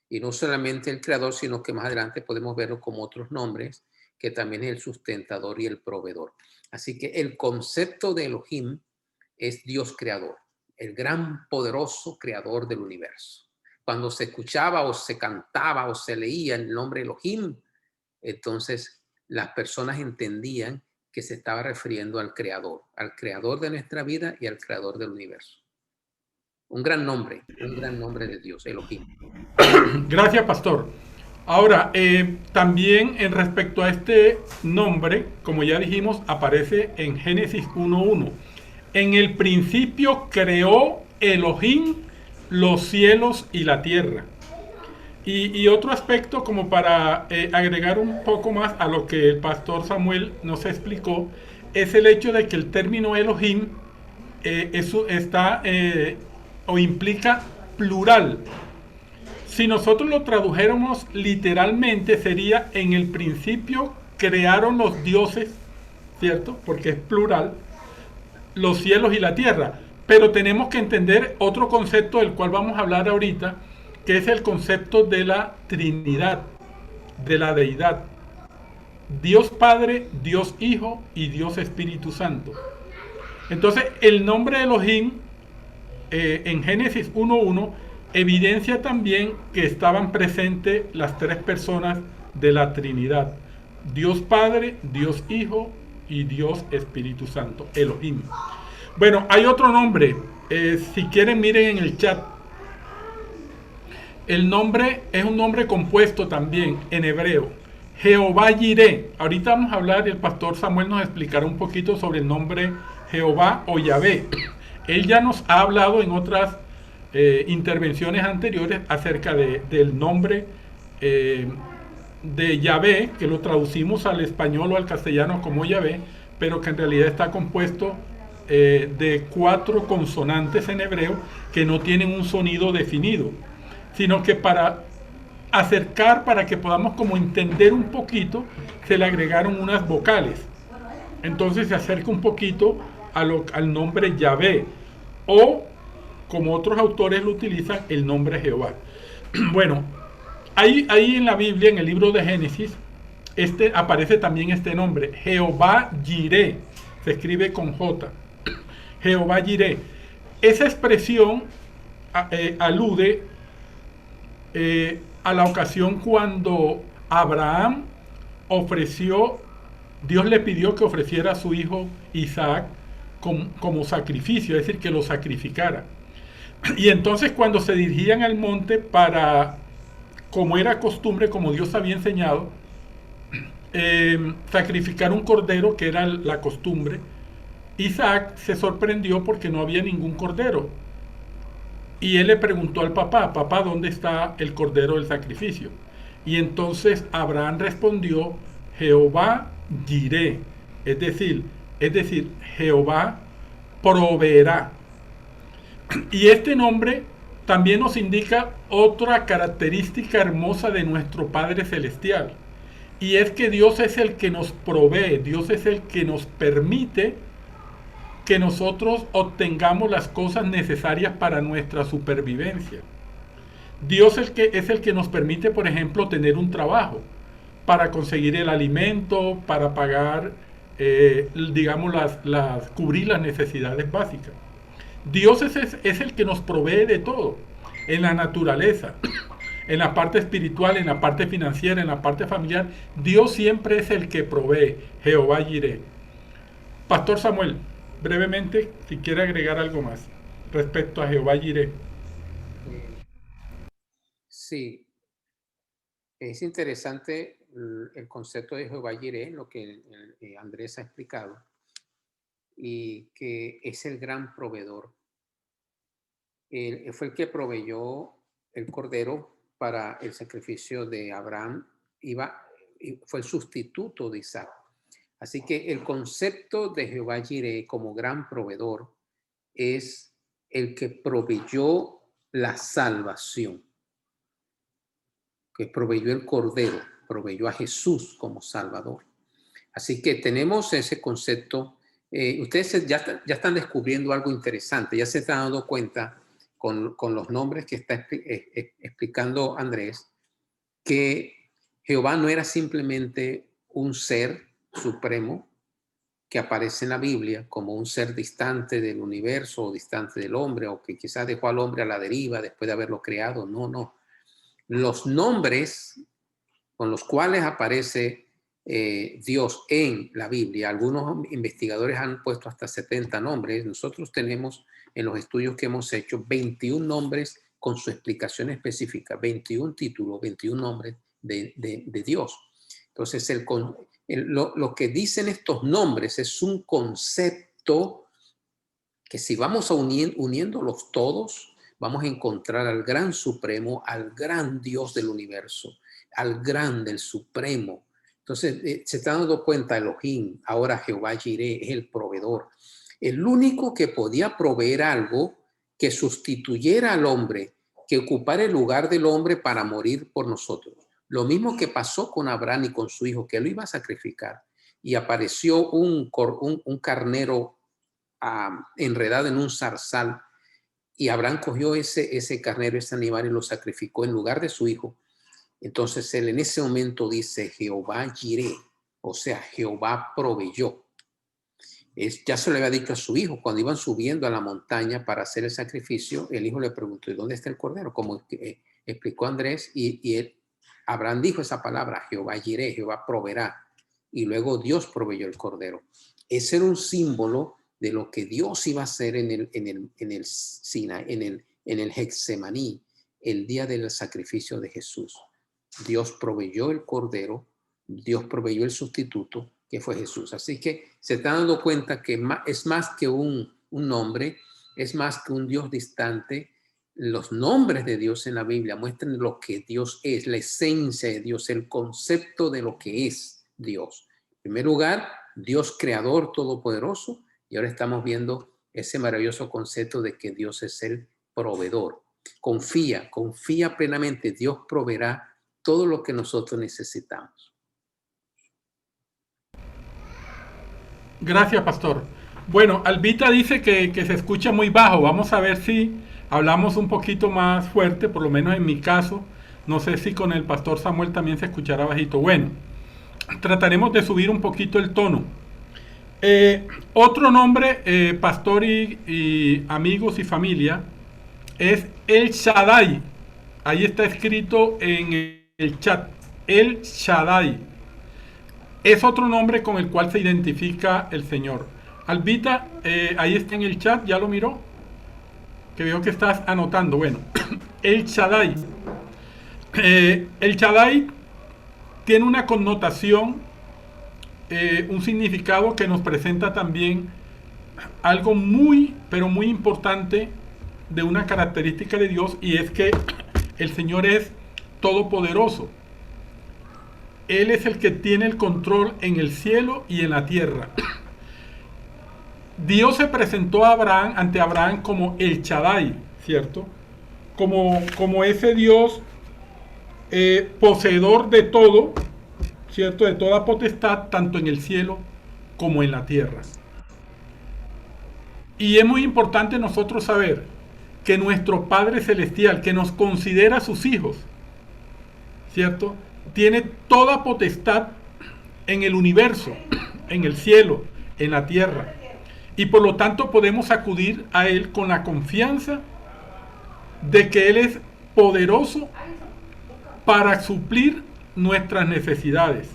Y no solamente el creador, sino que más adelante podemos verlo como otros nombres, que también es el sustentador y el proveedor. Así que el concepto de Elohim es Dios creador, el gran poderoso creador del universo. Cuando se escuchaba o se cantaba o se leía el nombre Elohim, entonces las personas entendían que se estaba refiriendo al creador de nuestra vida y al creador del universo. Un gran nombre de Dios, Elohim. Gracias, pastor. Ahora, también en respecto a este nombre, como ya dijimos, aparece en Génesis 1:1. En el principio creó Elohim los cielos y la tierra. Y otro aspecto, como para agregar un poco más a lo que el pastor Samuel nos explicó, es el hecho de que el término Elohim o implica plural. Si nosotros lo tradujéramos literalmente, sería: en el principio crearon los dioses, ¿cierto? Porque es plural, los cielos y la tierra. Pero tenemos que entender otro concepto del cual vamos a hablar ahorita, que es el concepto de la Trinidad, de la deidad. Dios Padre, Dios Hijo y Dios Espíritu Santo. Entonces, el nombre Elohim en Génesis 1:1 evidencia también que estaban presentes las tres personas de la Trinidad: Dios Padre, Dios Hijo y Dios Espíritu Santo, Elohim. Bueno, hay otro nombre, si quieren miren en el chat. El nombre es un nombre compuesto también en hebreo, Jehová Jireh. Ahorita vamos a hablar, el pastor Samuel nos explicará un poquito sobre el nombre Jehová o Yahvé. Él ya nos ha hablado en otras intervenciones anteriores acerca del nombre de Yahvé, que lo traducimos al español o al castellano como Yahvé, pero que en realidad está compuesto de 4 consonantes en hebreo que no tienen un sonido definido, sino que para que podamos como entender un poquito, se le agregaron unas vocales. Entonces se acerca un poquito al nombre Yahvé, o como otros autores lo utilizan, el nombre Jehová. Bueno, ahí en la Biblia, en el libro de Génesis, aparece también este nombre, Jehová Jireh, se escribe con J, Jehová Jireh. Esa expresión alude a la ocasión cuando Abraham Dios le pidió que ofreciera a su hijo Isaac como sacrificio, es decir, que lo sacrificara. Y entonces, cuando se dirigían al monte como era costumbre, como Dios había enseñado, sacrificar un cordero, que era la costumbre, Isaac se sorprendió porque no había ningún cordero. Y él le preguntó al papá: papá, ¿dónde está el cordero del sacrificio? Y entonces Abraham respondió: Jehová Jireh, es decir, Jehová proveerá. Y este nombre también nos indica otra característica hermosa de nuestro Padre Celestial. y es que Dios es el que nos provee, Dios es el que nos permite que nosotros obtengamos las cosas necesarias para nuestra supervivencia. Dios es el que nos permite, por ejemplo, tener un trabajo para conseguir el alimento, para pagar, digamos, cubrir las necesidades básicas. Dios es el que nos provee de todo, en la naturaleza, en la parte espiritual, en la parte financiera, en la parte familiar. Dios siempre es el que provee, Jehová Jireh. Pastor Samuel, brevemente, si quiere agregar algo más respecto a Jehová Jireh. Sí, es interesante el concepto de Jehová Jireh, lo que Andrés ha explicado, y que es el gran proveedor. Él fue el que proveyó el cordero para el sacrificio de Abraham, fue el sustituto de Isaac. Así que el concepto de Jehová Jireh como gran proveedor es el que proveyó la salvación, que proveyó el cordero, proveyó a Jesús como Salvador. Así que tenemos ese concepto. Ustedes ya están descubriendo algo interesante, ya se están dando cuenta con los nombres que está explicando Andrés, que Jehová no era simplemente un ser supremo que aparece en la Biblia como un ser distante del universo o distante del hombre, o que quizás dejó al hombre a la deriva después de haberlo creado. No. Los nombres con los cuales aparece Dios en la Biblia, algunos investigadores han puesto hasta 70 nombres. Nosotros tenemos en los estudios que hemos hecho 21 nombres con su explicación específica, 21 títulos, 21 nombres de Dios. Entonces, lo que dicen estos nombres es un concepto que, si vamos uniéndolos todos, vamos a encontrar al gran supremo, al gran Dios del universo, al grande, el supremo. Entonces, se está dando cuenta Elohim, ahora Jehová Jireh es el proveedor. El único que podía proveer algo que sustituyera al hombre, que ocupara el lugar del hombre para morir por nosotros. Lo mismo que pasó con Abraham y con su hijo, que lo iba a sacrificar. Y apareció un carnero enredado en un zarzal. Y Abraham cogió ese carnero, ese animal, y lo sacrificó en lugar de su hijo. Entonces él en ese momento dice Jehová Jireh, o sea, Jehová proveyó. Ya se lo había dicho a su hijo cuando iban subiendo a la montaña para hacer el sacrificio. El hijo le preguntó, ¿y dónde está el cordero? Como explicó Andrés, Abraham dijo esa palabra, Jehová Jireh, Jehová proveerá. Y luego Dios proveyó el cordero. Ese era un símbolo de lo que Dios iba a hacer en el Sinaí, en el Getsemaní, el día del sacrificio de Jesús. Dios proveyó el cordero, Dios proveyó el sustituto, que fue Jesús. Así que se está dando cuenta que es más que un nombre, es más que un Dios distante. Los nombres de Dios en la Biblia muestran lo que Dios es, la esencia de Dios, el concepto de lo que es Dios. En primer lugar, Dios creador todopoderoso, y ahora estamos viendo ese maravilloso concepto de que Dios es el proveedor. Confía plenamente, Dios proveerá todo lo que nosotros necesitamos. Gracias, pastor. Bueno, Albita dice que se escucha muy bajo. Vamos a ver si hablamos un poquito más fuerte, por lo menos en mi caso. No sé si con el pastor Samuel también se escuchará bajito. Bueno, trataremos de subir un poquito el tono. Otro nombre, pastor y amigos y familia, es El Shaddai. Ahí está escrito en el chat, El Shaddai. Es otro nombre con el cual se identifica el Señor. Albita, ahí está en el chat, ¿ya lo miró? Que veo que estás anotando. Bueno, El Shaddai. El Shaddai tiene una connotación, un significado que nos presenta también algo muy, pero muy importante de una característica de Dios, y es que el Señor es todopoderoso. Él es el que tiene el control en el cielo y en la tierra. Dios se presentó ante Abraham como El Shaddai, ¿cierto? Como ese Dios poseedor de todo, ¿cierto? De toda potestad, tanto en el cielo como en la tierra. Y es muy importante nosotros saber que nuestro Padre Celestial, que nos considera sus hijos, ¿cierto? Tiene toda potestad en el universo, en el cielo, en la tierra. Y por lo tanto podemos acudir a Él con la confianza de que Él es poderoso para suplir nuestras necesidades,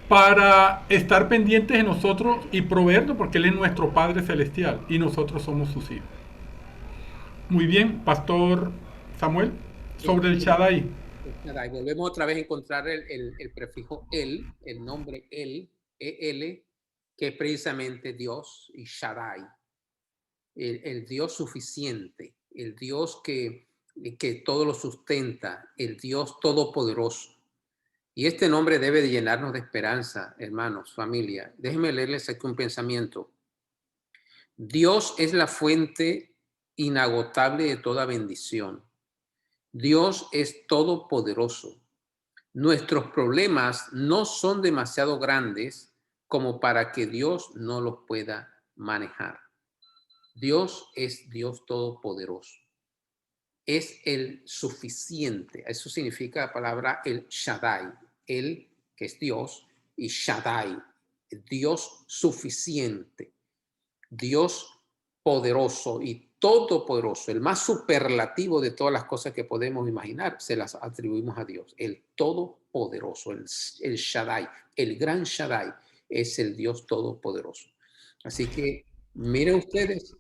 para estar pendientes de nosotros y proveernos, porque Él es nuestro Padre Celestial y nosotros somos sus hijos. Muy bien, Pastor Samuel, sobre el Shaddai. Shaddai. Volvemos otra vez a encontrar el prefijo el nombre el, EL, que es precisamente Dios, y Shaddai, el Dios suficiente, el Dios que todo lo sustenta, el Dios todopoderoso. Y este nombre debe de llenarnos de esperanza, hermanos, familia. Déjenme leerles aquí un pensamiento. Dios es la fuente inagotable de toda bendición. Dios es todopoderoso. Nuestros problemas no son demasiado grandes como para que Dios no los pueda manejar. Dios es Dios todopoderoso. Es el suficiente. Eso significa la palabra el Shaddai. El que es Dios y Shaddai. Dios suficiente. Dios poderoso y todopoderoso. El más superlativo de todas las cosas que podemos imaginar se las atribuimos a Dios. El todopoderoso, el Shaddai, el gran Shaddai es el Dios todopoderoso. Así que miren ustedes,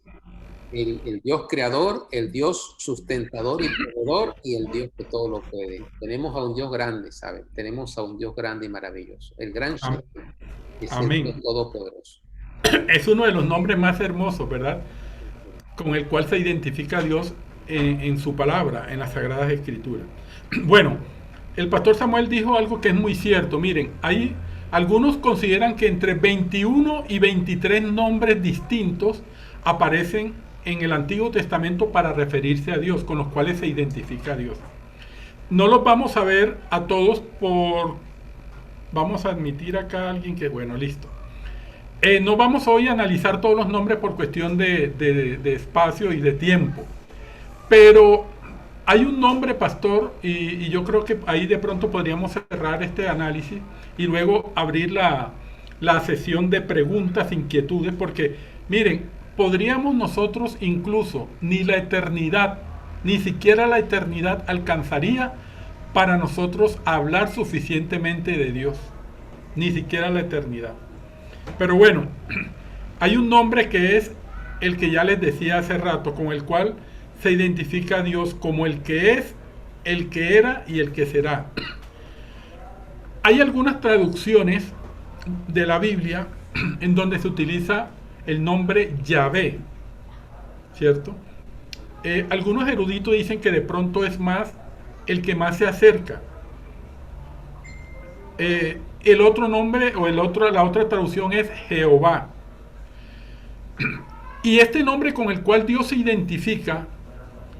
el Dios creador, el Dios sustentador y proveedor y el Dios que todo lo puede. Tenemos a un Dios grande, ¿saben? Tenemos a un Dios grande y maravilloso. El gran Shaddai es el Dios todopoderoso. Es uno de los nombres más hermosos, ¿verdad? Con el cual se identifica a Dios en su palabra, en las Sagradas Escrituras. Bueno, el pastor Samuel dijo algo que es muy cierto. Miren, hay algunos consideran que entre 21 y 23 nombres distintos aparecen en el Antiguo Testamento para referirse a Dios, con los cuales se identifica a Dios. No los vamos a ver a todos vamos a admitir acá a alguien que, bueno, listo. No vamos hoy a analizar todos los nombres por cuestión de espacio y de tiempo. Pero hay un nombre, pastor, y yo creo que ahí de pronto podríamos cerrar este análisis y luego abrir la sesión de preguntas, inquietudes, porque miren, podríamos nosotros incluso ni siquiera la eternidad alcanzaría para nosotros hablar suficientemente de Dios, ni siquiera la eternidad. Pero bueno, hay un nombre que es el que ya les decía hace rato, con el cual se identifica a Dios como el que es, el que era y el que será. Hay algunas traducciones de la Biblia en donde se utiliza el nombre Yahvé, ¿cierto? Algunos eruditos dicen que de pronto es más el que más se acerca. El otro nombre o la otra traducción es Jehová. Y este nombre con el cual Dios se identifica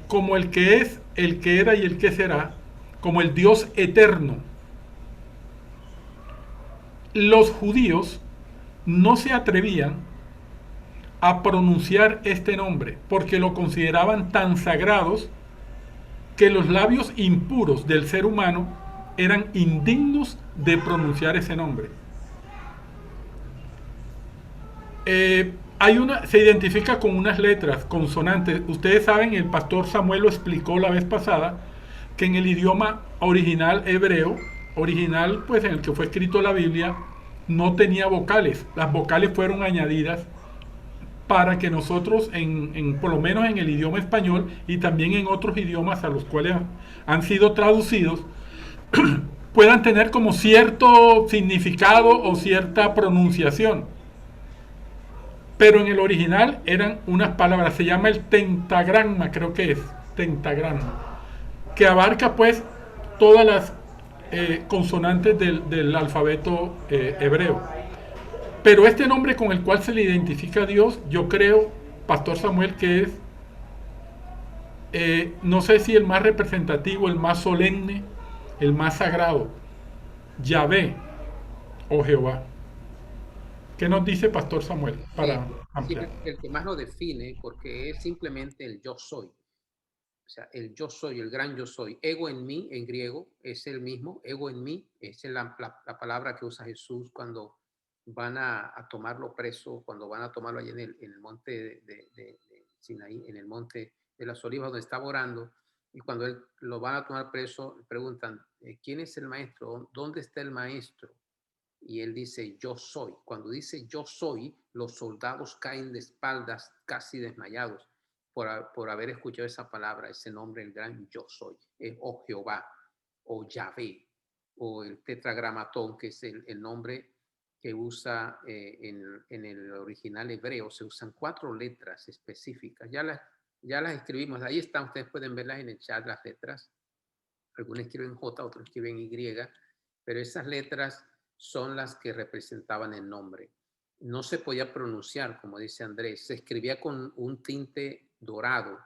como el que es, el que era y el que será, como el Dios eterno. Los judíos no se atrevían a pronunciar este nombre porque lo consideraban tan sagrados que los labios impuros del ser humano eran indignos de pronunciar ese nombre. Se identifica con unas letras consonantes. Ustedes saben, el pastor Samuel lo explicó la vez pasada, que en el idioma original hebreo, original pues en el que fue escrito la Biblia, no tenía vocales. Las vocales fueron añadidas para que nosotros, por lo menos en el idioma español y también en otros idiomas a los cuales han sido traducidos, puedan tener como cierto significado o cierta pronunciación. Pero en el original eran unas palabras, se llama el tentagrama, creo que es, tentagrama, que abarca pues todas las consonantes del alfabeto hebreo. Pero este nombre con el cual se le identifica a Dios, yo creo, Pastor Samuel, que es, no sé si el más representativo, el más solemne, el más sagrado. Yahvé o Jehová. ¿Qué nos dice Pastor Samuel para Sí, ampliar? el que más lo define, porque es simplemente el yo soy. O sea, el yo soy, el gran yo soy. Ego en mí, en griego, es el mismo. Ego en mí, es la palabra que usa Jesús cuando van a tomarlo preso, cuando van a tomarlo allí en el monte de Sinaí, en el monte de las Olivas, donde estaba orando. Y cuando él lo van a tomar preso, le preguntan, ¿quién es el maestro? ¿Dónde está el maestro? Y él dice, yo soy. Cuando dice yo soy, los soldados caen de espaldas, casi desmayados, por haber escuchado esa palabra, ese nombre, el gran yo soy, o Jehová, o Yahvé, o el tetragramatón, que es el nombre que usa en el original hebreo. Se usan 4 letras específicas. Ya las escribimos, ahí están, ustedes pueden verlas en el chat, las letras. Algunos escriben J, otros escriben Y, pero esas letras son las que representaban el nombre. No se podía pronunciar, como dice Andrés, se escribía con un tinte dorado,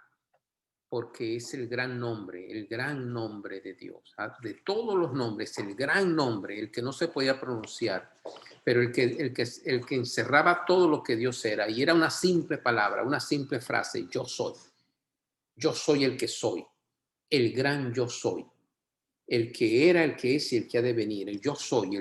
porque es el gran nombre de Dios. De todos los nombres, el gran nombre, el que no se podía pronunciar, pero el que encerraba todo lo que Dios era, y era una simple palabra, una simple frase, yo soy. Yo soy el que soy, el gran yo soy. El que era, el que es y el que ha de venir, el yo soy,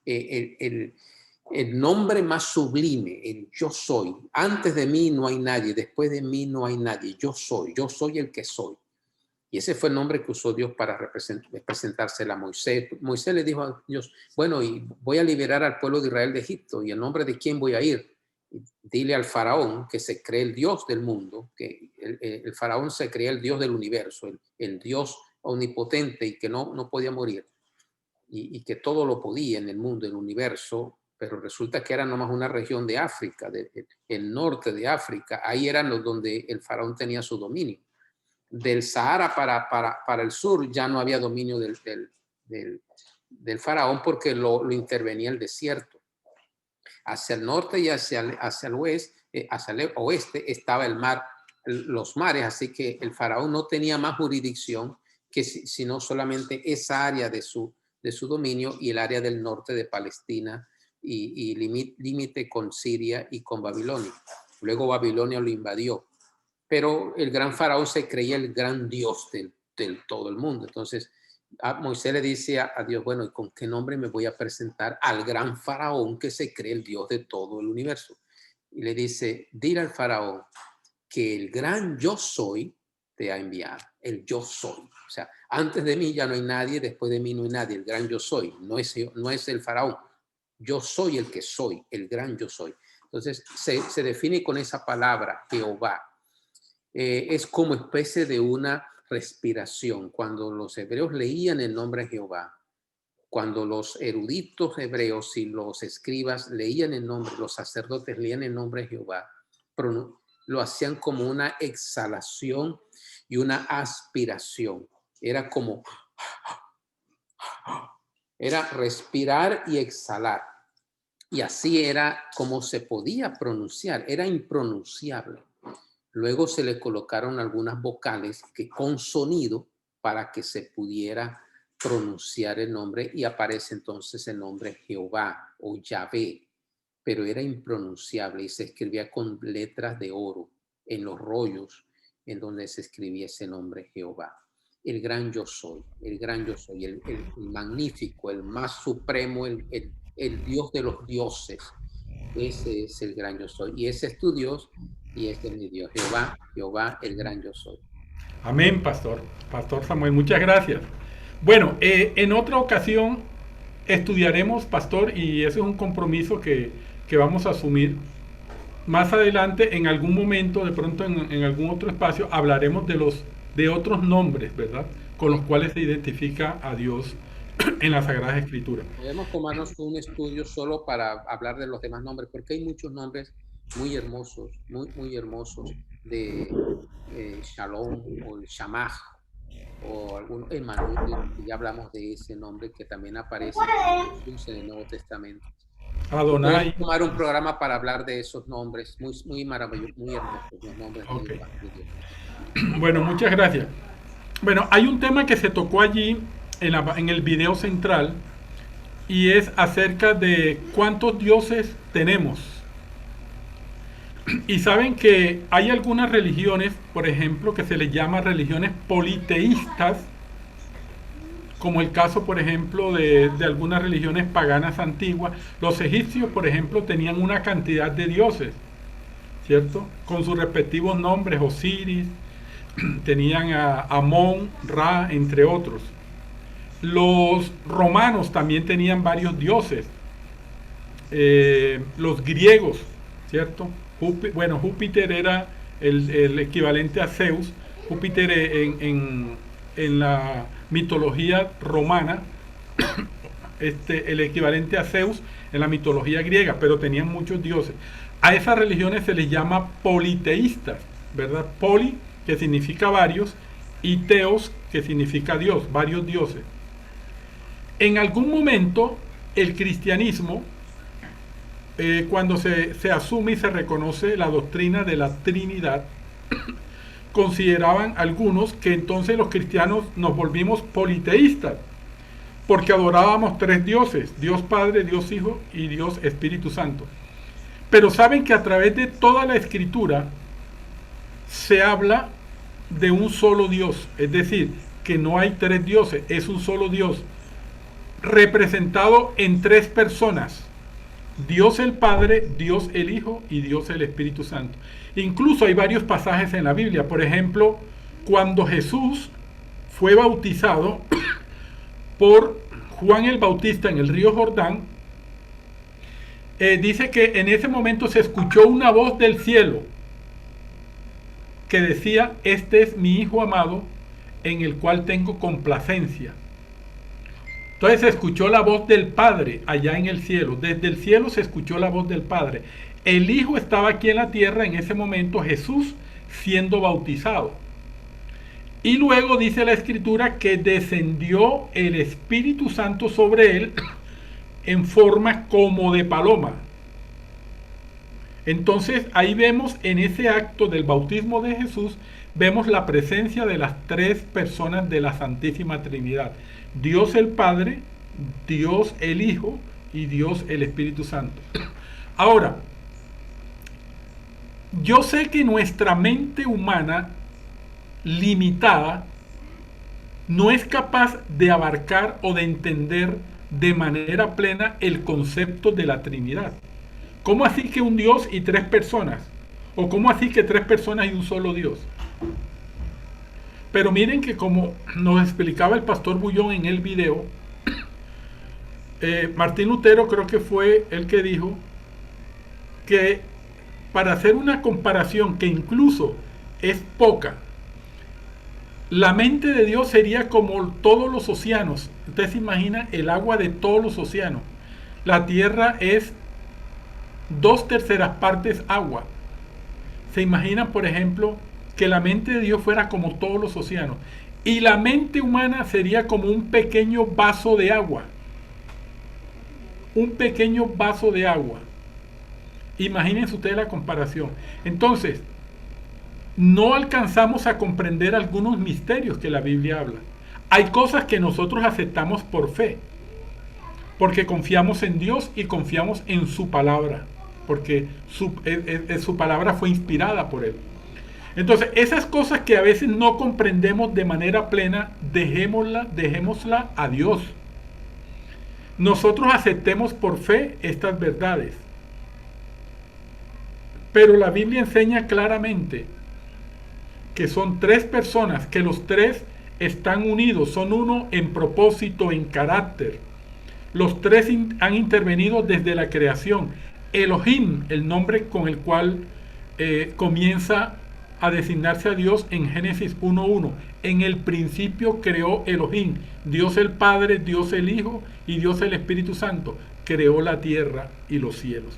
el nombre más sublime, el yo soy. Antes de mí no hay nadie, después de mí no hay nadie, yo soy el que soy. Y ese fue el nombre que usó Dios para presentársela a Moisés. Moisés le dijo a Dios, bueno, y voy a liberar al pueblo de Israel de Egipto, ¿y en nombre de quién voy a ir? Dile al faraón, que se cree el Dios del mundo, que el faraón se creía el Dios del universo, el Dios omnipotente y que no podía morir, y que todo lo podía en el mundo, en el universo, pero resulta que era nomás una región de África, el norte de África. Ahí eran los donde el faraón tenía su dominio. Del Sahara para el sur ya no había dominio del faraón, porque lo intervenía el desierto. Hacia el norte y hacia el oeste estaba el mar, los mares, así que el faraón no tenía más jurisdicción sino solamente esa área de su dominio, y el área del norte de Palestina y límite con Siria y con Babilonia. Luego Babilonia lo invadió, pero el gran faraón se creía el gran Dios del todo el mundo. Entonces Moisés le dice a Dios, bueno, ¿y con qué nombre me voy a presentar al gran faraón que se cree el Dios de todo el universo? Y le dice, dile al faraón que el gran yo soy te ha enviado, el yo soy. O sea, antes de mí ya no hay nadie, después de mí no hay nadie, el gran yo soy. No es el faraón, yo soy el que soy, el gran yo soy. Entonces se define con esa palabra, Jehová. Es como especie de una respiración. Cuando los hebreos leían el nombre Jehová, cuando los eruditos hebreos y los escribas leían el nombre, los sacerdotes leían el nombre Jehová, lo hacían como una exhalación y una aspiración. Era respirar y exhalar. Y así era como se podía pronunciar, era impronunciable. Luego se le colocaron algunas vocales con sonido para que se pudiera pronunciar el nombre, y aparece entonces el nombre Jehová o Yahvé, pero era impronunciable y se escribía con letras de oro en los rollos en donde se escribía ese nombre Jehová. El gran yo soy, el magnífico, el más supremo, el Dios de los dioses. Ese es el gran yo soy, y ese es tu Dios y este es mi Dios, Jehová, el gran yo soy. Amén, Pastor Samuel, muchas gracias. Bueno, en otra ocasión estudiaremos, Pastor, y ese es un compromiso que vamos a asumir. Más adelante, en algún momento, de pronto en algún otro espacio, hablaremos de otros nombres, ¿verdad?, con los cuales se identifica a Dios en las Sagradas Escrituras. Podemos tomarnos un estudio solo para hablar de los demás nombres, porque hay muchos nombres muy hermosos, muy hermosos, de Shalom o el Shamach o algunos Emmanuel, ya hablamos de ese nombre que también aparece en el Nuevo Testamento. Adonai. Podemos tomar un programa para hablar de esos nombres muy maravillosos, muy hermosos, los nombres de Dios. Bueno, muchas gracias. Bueno, hay un tema que se tocó allí en el video central, y es acerca de cuántos dioses tenemos. Y saben que hay algunas religiones, por ejemplo, que se les llama religiones politeístas, como el caso, por ejemplo, de algunas religiones paganas antiguas. Los egipcios, por ejemplo, tenían una cantidad de dioses, ¿cierto? Con sus respectivos nombres, Osiris, tenían a Amón, Ra, entre otros. Los romanos también tenían varios dioses. Los griegos, ¿cierto? Júpiter era el equivalente a Zeus. Júpiter en la mitología romana, el equivalente a Zeus en la mitología griega, pero tenían muchos dioses. A esas religiones se les llama politeístas, ¿verdad? Poli, que significa varios, y teos, que significa Dios, varios dioses. En algún momento, el cristianismo, cuando se asume y se reconoce la doctrina de la Trinidad, consideraban algunos que entonces los cristianos nos volvimos politeístas, porque adorábamos tres dioses, Dios Padre, Dios Hijo y Dios Espíritu Santo. Pero saben que a través de toda la Escritura se habla de un solo Dios, es decir, que no hay tres dioses, es un solo Dios, representado en tres personas: Dios el Padre, Dios el Hijo y Dios el Espíritu Santo. Incluso hay varios pasajes en la Biblia. Por ejemplo, cuando Jesús fue bautizado por Juan el Bautista en el río Jordán, dice que en ese momento se escuchó una voz del cielo que decía: este es mi Hijo amado, en el cual tengo complacencia. Entonces se escuchó la voz del Padre allá en el cielo. Desde el cielo se escuchó la voz del Padre. El Hijo estaba aquí en la tierra en ese momento, Jesús siendo bautizado. Y luego dice la Escritura que descendió el Espíritu Santo sobre él en forma como de paloma. Entonces ahí vemos, en ese acto del bautismo de Jesús, vemos la presencia de las tres personas de la Santísima Trinidad: Dios el Padre, Dios el Hijo y Dios el Espíritu Santo. Ahora, yo sé que nuestra mente humana limitada no es capaz de abarcar o de entender de manera plena el concepto de la Trinidad. ¿Cómo así que un Dios y tres personas? ¿O cómo así que tres personas y un solo Dios? Pero miren que, como nos explicaba el pastor Bullón en el video, Martín Lutero creo que fue el que dijo que para hacer una comparación que incluso es poca, la mente de Dios sería como todos los océanos. Usted se imagina el agua de todos los océanos. La tierra es 2/3 partes agua. Se imagina, por ejemplo, que la mente de Dios fuera como todos los océanos, y la mente humana sería como un pequeño vaso de agua. Un pequeño vaso de agua. Imagínense ustedes la comparación. Entonces, no alcanzamos a comprender algunos misterios que la Biblia habla. Hay cosas que nosotros aceptamos por fe, porque confiamos en Dios y confiamos en su palabra, porque su palabra fue inspirada por Él. Entonces, esas cosas que a veces no comprendemos de manera plena, dejémosla a Dios. Nosotros aceptemos por fe estas verdades. Pero la Biblia enseña claramente que son tres personas, que los tres están unidos, son uno en propósito, en carácter. Los tres han intervenido desde la creación. Elohim, el nombre con el cual comienza a designarse a Dios en Génesis 1:1. En el principio creó Elohim, Dios el Padre, Dios el Hijo y Dios el Espíritu Santo. Creó la tierra y los cielos.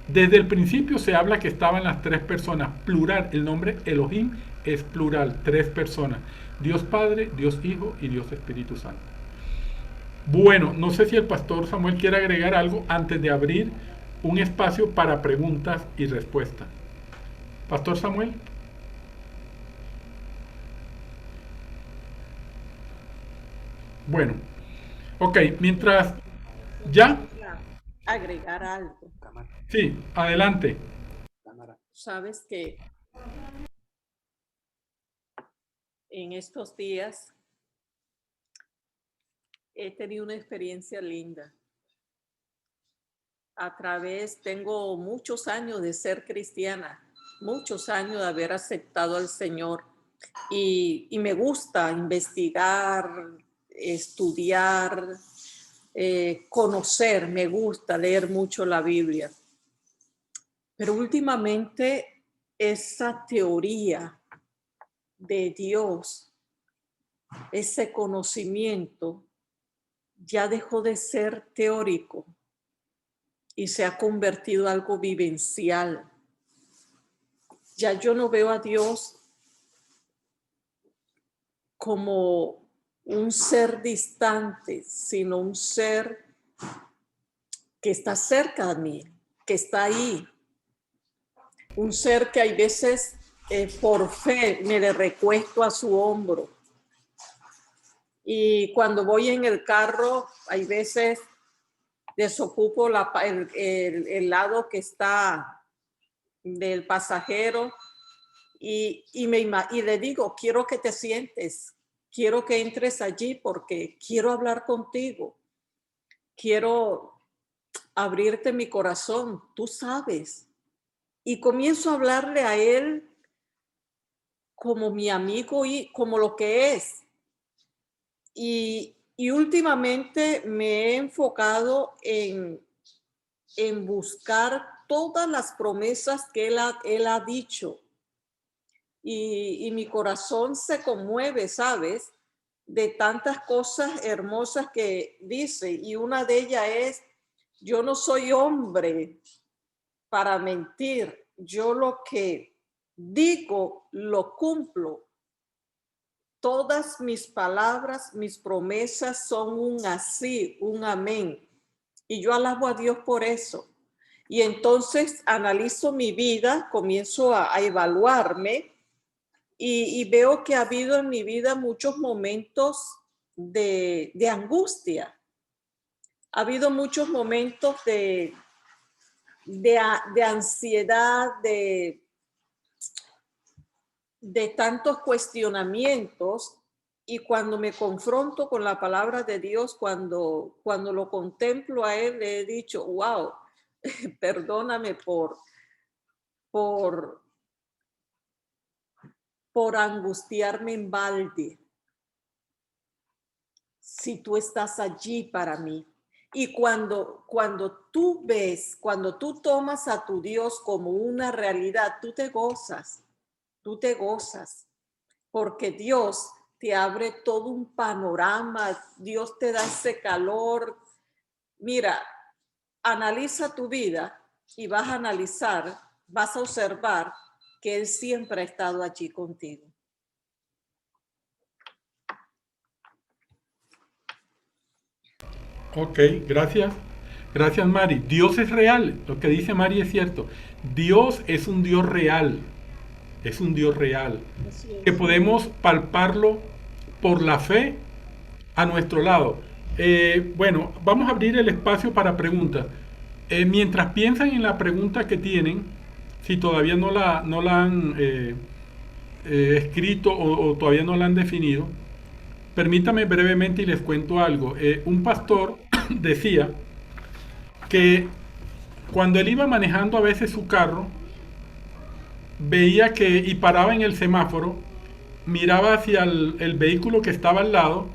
Desde el principio se habla que estaban las tres personas, plural. El nombre Elohim es plural, tres personas: Dios Padre, Dios Hijo y Dios Espíritu Santo. Bueno, no sé si el pastor Samuel quiere agregar algo antes de abrir un espacio para preguntas y respuestas. Pastor Samuel. Bueno, Ok, mientras... ¿Ya? Agregar algo. Sí, adelante. Sabes que en estos días he tenido una experiencia linda. Tengo muchos años de ser cristiana, muchos años de haber aceptado al Señor y me gusta investigar, estudiar, conocer, me gusta leer mucho la Biblia. Pero últimamente esa teoría de Dios, ese conocimiento, ya dejó de ser teórico y se ha convertido en algo vivencial. Ya yo no veo a Dios como un ser distante, sino un ser que está cerca de mí, que está ahí. Un ser que hay veces por fe me le recuesto a su hombro. Y cuando voy en el carro, hay veces desocupo el lado que está del pasajero y le digo, quiero que te sientes, quiero que entres allí porque quiero hablar contigo, quiero abrirte mi corazón, tú sabes. Y comienzo a hablarle a él como mi amigo y como lo que es. Y últimamente me he enfocado en buscar todas las promesas que él ha dicho. Y mi corazón se conmueve, ¿sabes? De tantas cosas hermosas que dice. Y una de ellas es, yo no soy hombre para mentir. Yo lo que digo, lo cumplo. Todas mis palabras, mis promesas son un así, un amén. Y yo alabo a Dios por eso. Y entonces analizo mi vida, comienzo a evaluarme y veo que ha habido en mi vida muchos momentos de angustia. Ha habido muchos momentos de ansiedad, de tantos cuestionamientos, y cuando me confronto con la palabra de Dios, cuando lo contemplo a él, le he dicho, wow, perdóname por angustiarme en balde, si tú estás allí para mí. Y cuando tú tomas a tu Dios como una realidad, tú te gozas, porque Dios te abre todo un panorama, Dios te da ese calor. Mira, analiza tu vida y vas a observar que Él siempre ha estado allí contigo. Ok, gracias. Gracias, Mari. Dios es real. Lo que dice Mari es cierto. Dios es un Dios real. Es un Dios real. Que podemos palparlo por la fe a nuestro lado. Bueno, vamos a abrir el espacio para preguntas. Mientras piensan en la pregunta que tienen, si todavía no la han escrito o todavía no la han definido, permítame brevemente y les cuento algo. Un pastor decía que cuando él iba manejando a veces su carro, veía y paraba en el semáforo, miraba hacia el vehículo que estaba al lado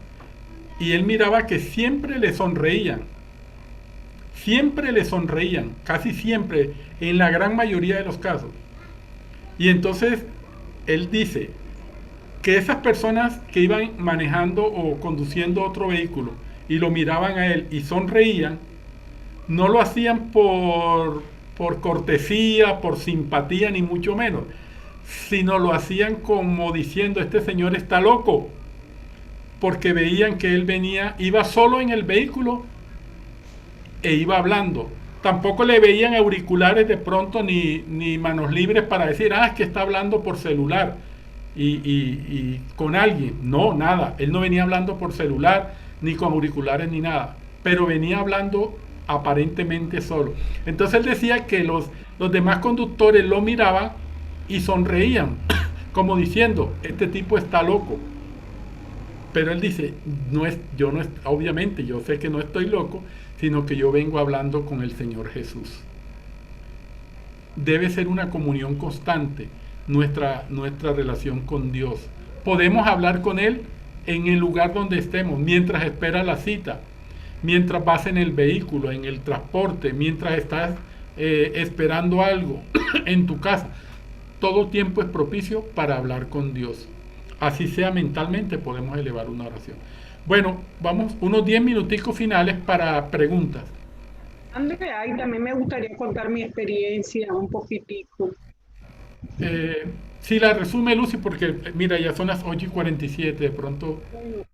y él miraba que siempre le sonreían, casi siempre, en la gran mayoría de los casos. Y entonces él dice que esas personas que iban manejando o conduciendo otro vehículo y lo miraban a él y sonreían, no lo hacían por cortesía, por simpatía, ni mucho menos, sino lo hacían como diciendo, este señor está loco, porque veían que él iba solo en el vehículo e iba hablando. Tampoco le veían auriculares de pronto ni manos libres para decir, es que está hablando por celular y con alguien. No, nada, él no venía hablando por celular ni con auriculares ni nada, pero venía hablando aparentemente solo. Entonces él decía que los demás conductores lo miraban y sonreían, como diciendo, este tipo está loco. Pero él dice, obviamente yo sé que no estoy loco, sino que yo vengo hablando con el Señor Jesús. Debe ser una comunión constante nuestra relación con Dios. Podemos hablar con Él en el lugar donde estemos, mientras espera la cita, mientras vas en el vehículo, en el transporte, mientras estás esperando algo en tu casa. Todo tiempo es propicio para hablar con Dios. Así sea mentalmente, podemos elevar una oración. Bueno, vamos unos 10 minuticos finales para preguntas. André, ahí también me gustaría contar mi experiencia un poquitico. Sí, la resume Lucy, porque mira, ya son las 8:47, de pronto. Bueno,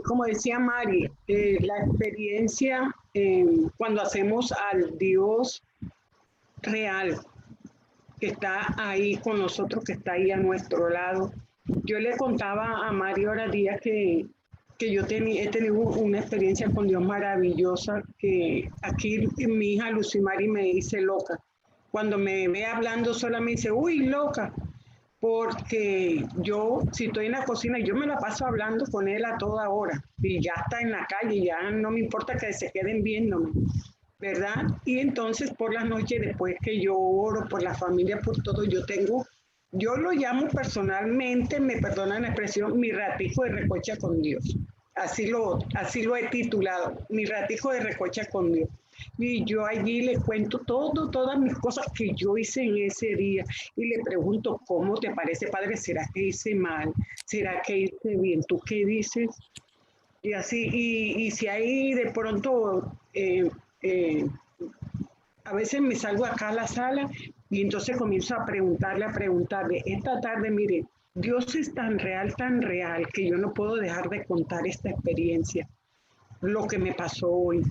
como decía Mari, la experiencia cuando hacemos al Dios real, que está ahí con nosotros, que está ahí a nuestro lado. Yo le contaba a Mari ahora días que yo he tenido una experiencia con Dios maravillosa, que aquí mi hija Lucy Mari me dice loca. Cuando me ve hablando sola me dice, uy, loca, porque yo, si estoy en la cocina, yo me la paso hablando con él a toda hora, y ya está en la calle, ya no me importa que se queden viéndome, ¿verdad? Y entonces por las noches, después que yo oro por la familia, por todo, yo lo llamo personalmente, me perdonan la expresión, mi ratico de recocha con Dios. Así lo he titulado, mi ratico de recocha con Dios. Y yo allí le cuento todas mis cosas que yo hice en ese día. Y le pregunto, ¿cómo te parece, Padre? ¿Será que hice mal? ¿Será que hice bien? ¿Tú qué dices? Y así, y si ahí de pronto, a veces me salgo acá a la sala y entonces comienzo a preguntarle. Esta tarde, mire, Dios es tan real, que yo no puedo dejar de contar esta experiencia, lo que me pasó hoy.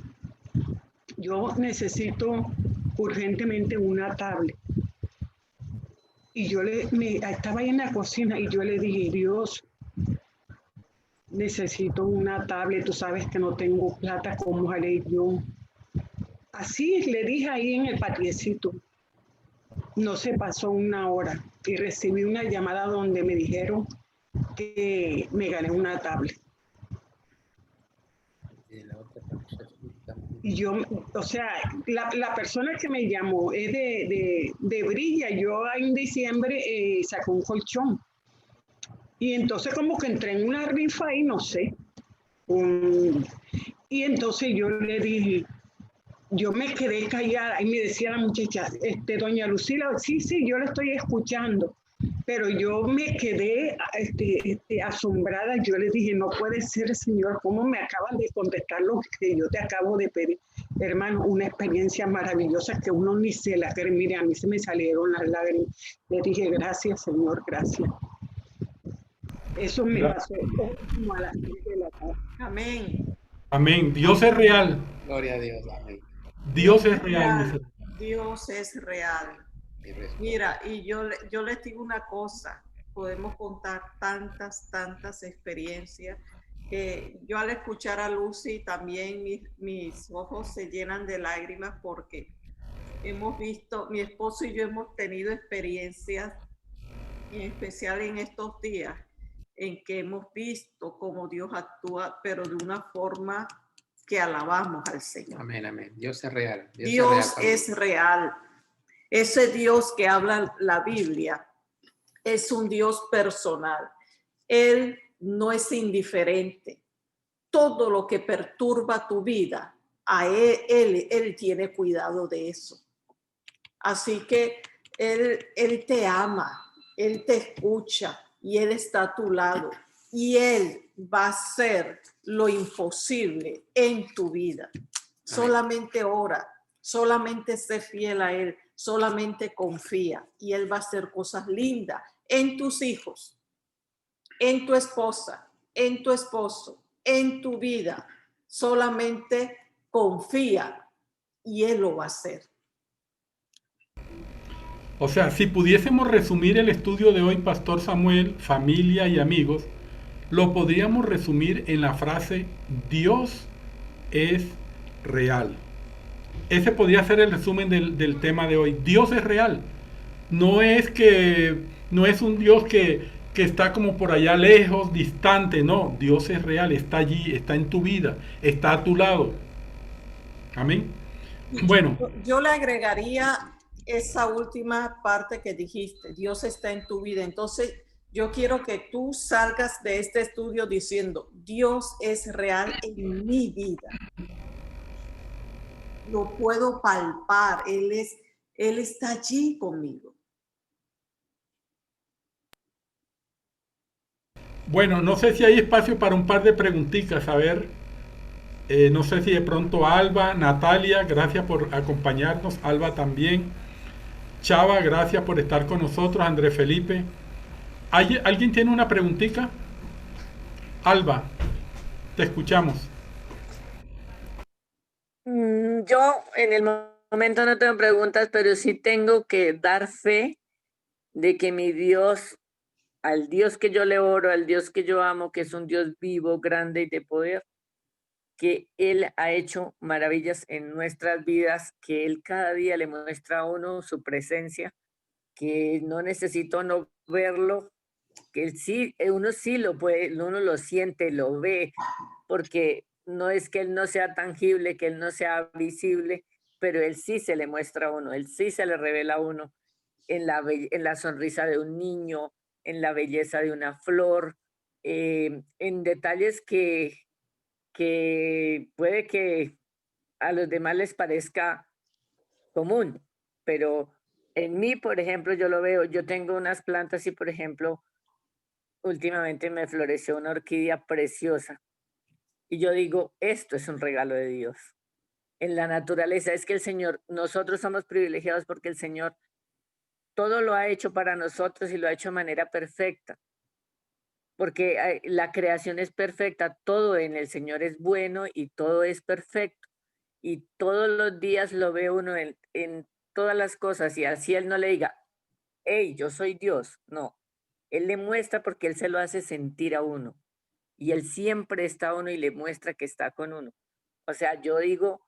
Yo necesito urgentemente una tablet. Y yo estaba ahí en la cocina y yo le dije, Dios, necesito una tablet, tú sabes que no tengo plata, ¿cómo haré yo? Así le dije ahí en el patiecito. No se pasó una hora y recibí una llamada donde me dijeron que me gané una tablet. Y yo, o sea, la persona que me llamó es de Brilla. Yo en diciembre saqué un colchón. Y entonces como que entré en una rifa y no sé. Y entonces yo le dije, yo me quedé callada y me decía la muchacha, doña Lucila, sí, yo la estoy escuchando. Pero yo me quedé asombrada. Yo le dije, no puede ser, Señor, ¿cómo me acaban de contestar lo que yo te acabo de pedir? Hermano, una experiencia maravillosa que uno ni se la cree. Mire, a mí se me salieron las lágrimas. Le dije, gracias, Señor, gracias. Eso me pasó como a las 3 de la tarde. Amén. Amén. Dios es real. Gloria a Dios. Amén. Dios es real. Dios es real. Mira, y yo les digo una cosa, podemos contar tantas experiencias que yo al escuchar a Lucy también mis ojos se llenan de lágrimas porque hemos visto, mi esposo y yo hemos tenido experiencias, en especial en estos días, en que hemos visto cómo Dios actúa, pero de una forma que alabamos al Señor. Amén, amén. Dios es real. Dios es real. Ese Dios que habla la Biblia es un Dios personal. Él no es indiferente. Todo lo que perturba tu vida, a él tiene cuidado de eso. Así que él te ama, Él te escucha y Él está a tu lado. Y Él va a hacer lo imposible en tu vida. Solamente ora, solamente sé fiel a Él. Solamente confía y Él va a hacer cosas lindas en tus hijos, en tu esposa, en tu esposo, en tu vida. Solamente confía y Él lo va a hacer. O sea, si pudiésemos resumir el estudio de hoy, Pastor Samuel, familia y amigos, lo podríamos resumir en la frase Dios es real. Ese podría ser el resumen del tema de hoy. Dios es real. No es un Dios que está como por allá lejos, distante. No, Dios es real, está allí, está en tu vida, está a tu lado. Amén. Bueno. Yo le agregaría esa última parte que dijiste, Dios está en tu vida. Entonces, yo quiero que tú salgas de este estudio diciendo, Dios es real en mi vida. Lo puedo palpar, Él está allí conmigo. Bueno, no sé si hay espacio para un par de preguntitas, a ver, no sé si de pronto Alba, Natalia, gracias por acompañarnos, Alba también, Chava, gracias por estar con nosotros, Andrés Felipe. ¿Alguien tiene una preguntita? Alba, te escuchamos. Yo en el momento no tengo preguntas, pero sí tengo que dar fe de que mi Dios, al Dios que yo le oro, al Dios que yo amo, que es un Dios vivo, grande y de poder, que Él ha hecho maravillas en nuestras vidas, que Él cada día le muestra a uno su presencia, que no necesito no verlo, que uno sí lo puede, uno lo siente, lo ve, porque no es que Él no sea tangible, que Él no sea visible, pero Él sí se le muestra a uno, Él sí se le revela a uno en la sonrisa de un niño, en la belleza de una flor, en detalles que puede que a los demás les parezca común, pero en mí, por ejemplo, yo lo veo, yo tengo unas plantas y, por ejemplo, últimamente me floreció una orquídea preciosa. Y yo digo, esto es un regalo de Dios. En la naturaleza es que el Señor, nosotros somos privilegiados porque el Señor todo lo ha hecho para nosotros y lo ha hecho de manera perfecta. Porque la creación es perfecta, todo en el Señor es bueno y todo es perfecto. Y todos los días lo ve uno en todas las cosas y así Él no le diga, hey, yo soy Dios. No, Él le muestra porque Él se lo hace sentir a uno. Y Él siempre está a uno y le muestra que está con uno. O sea, yo digo,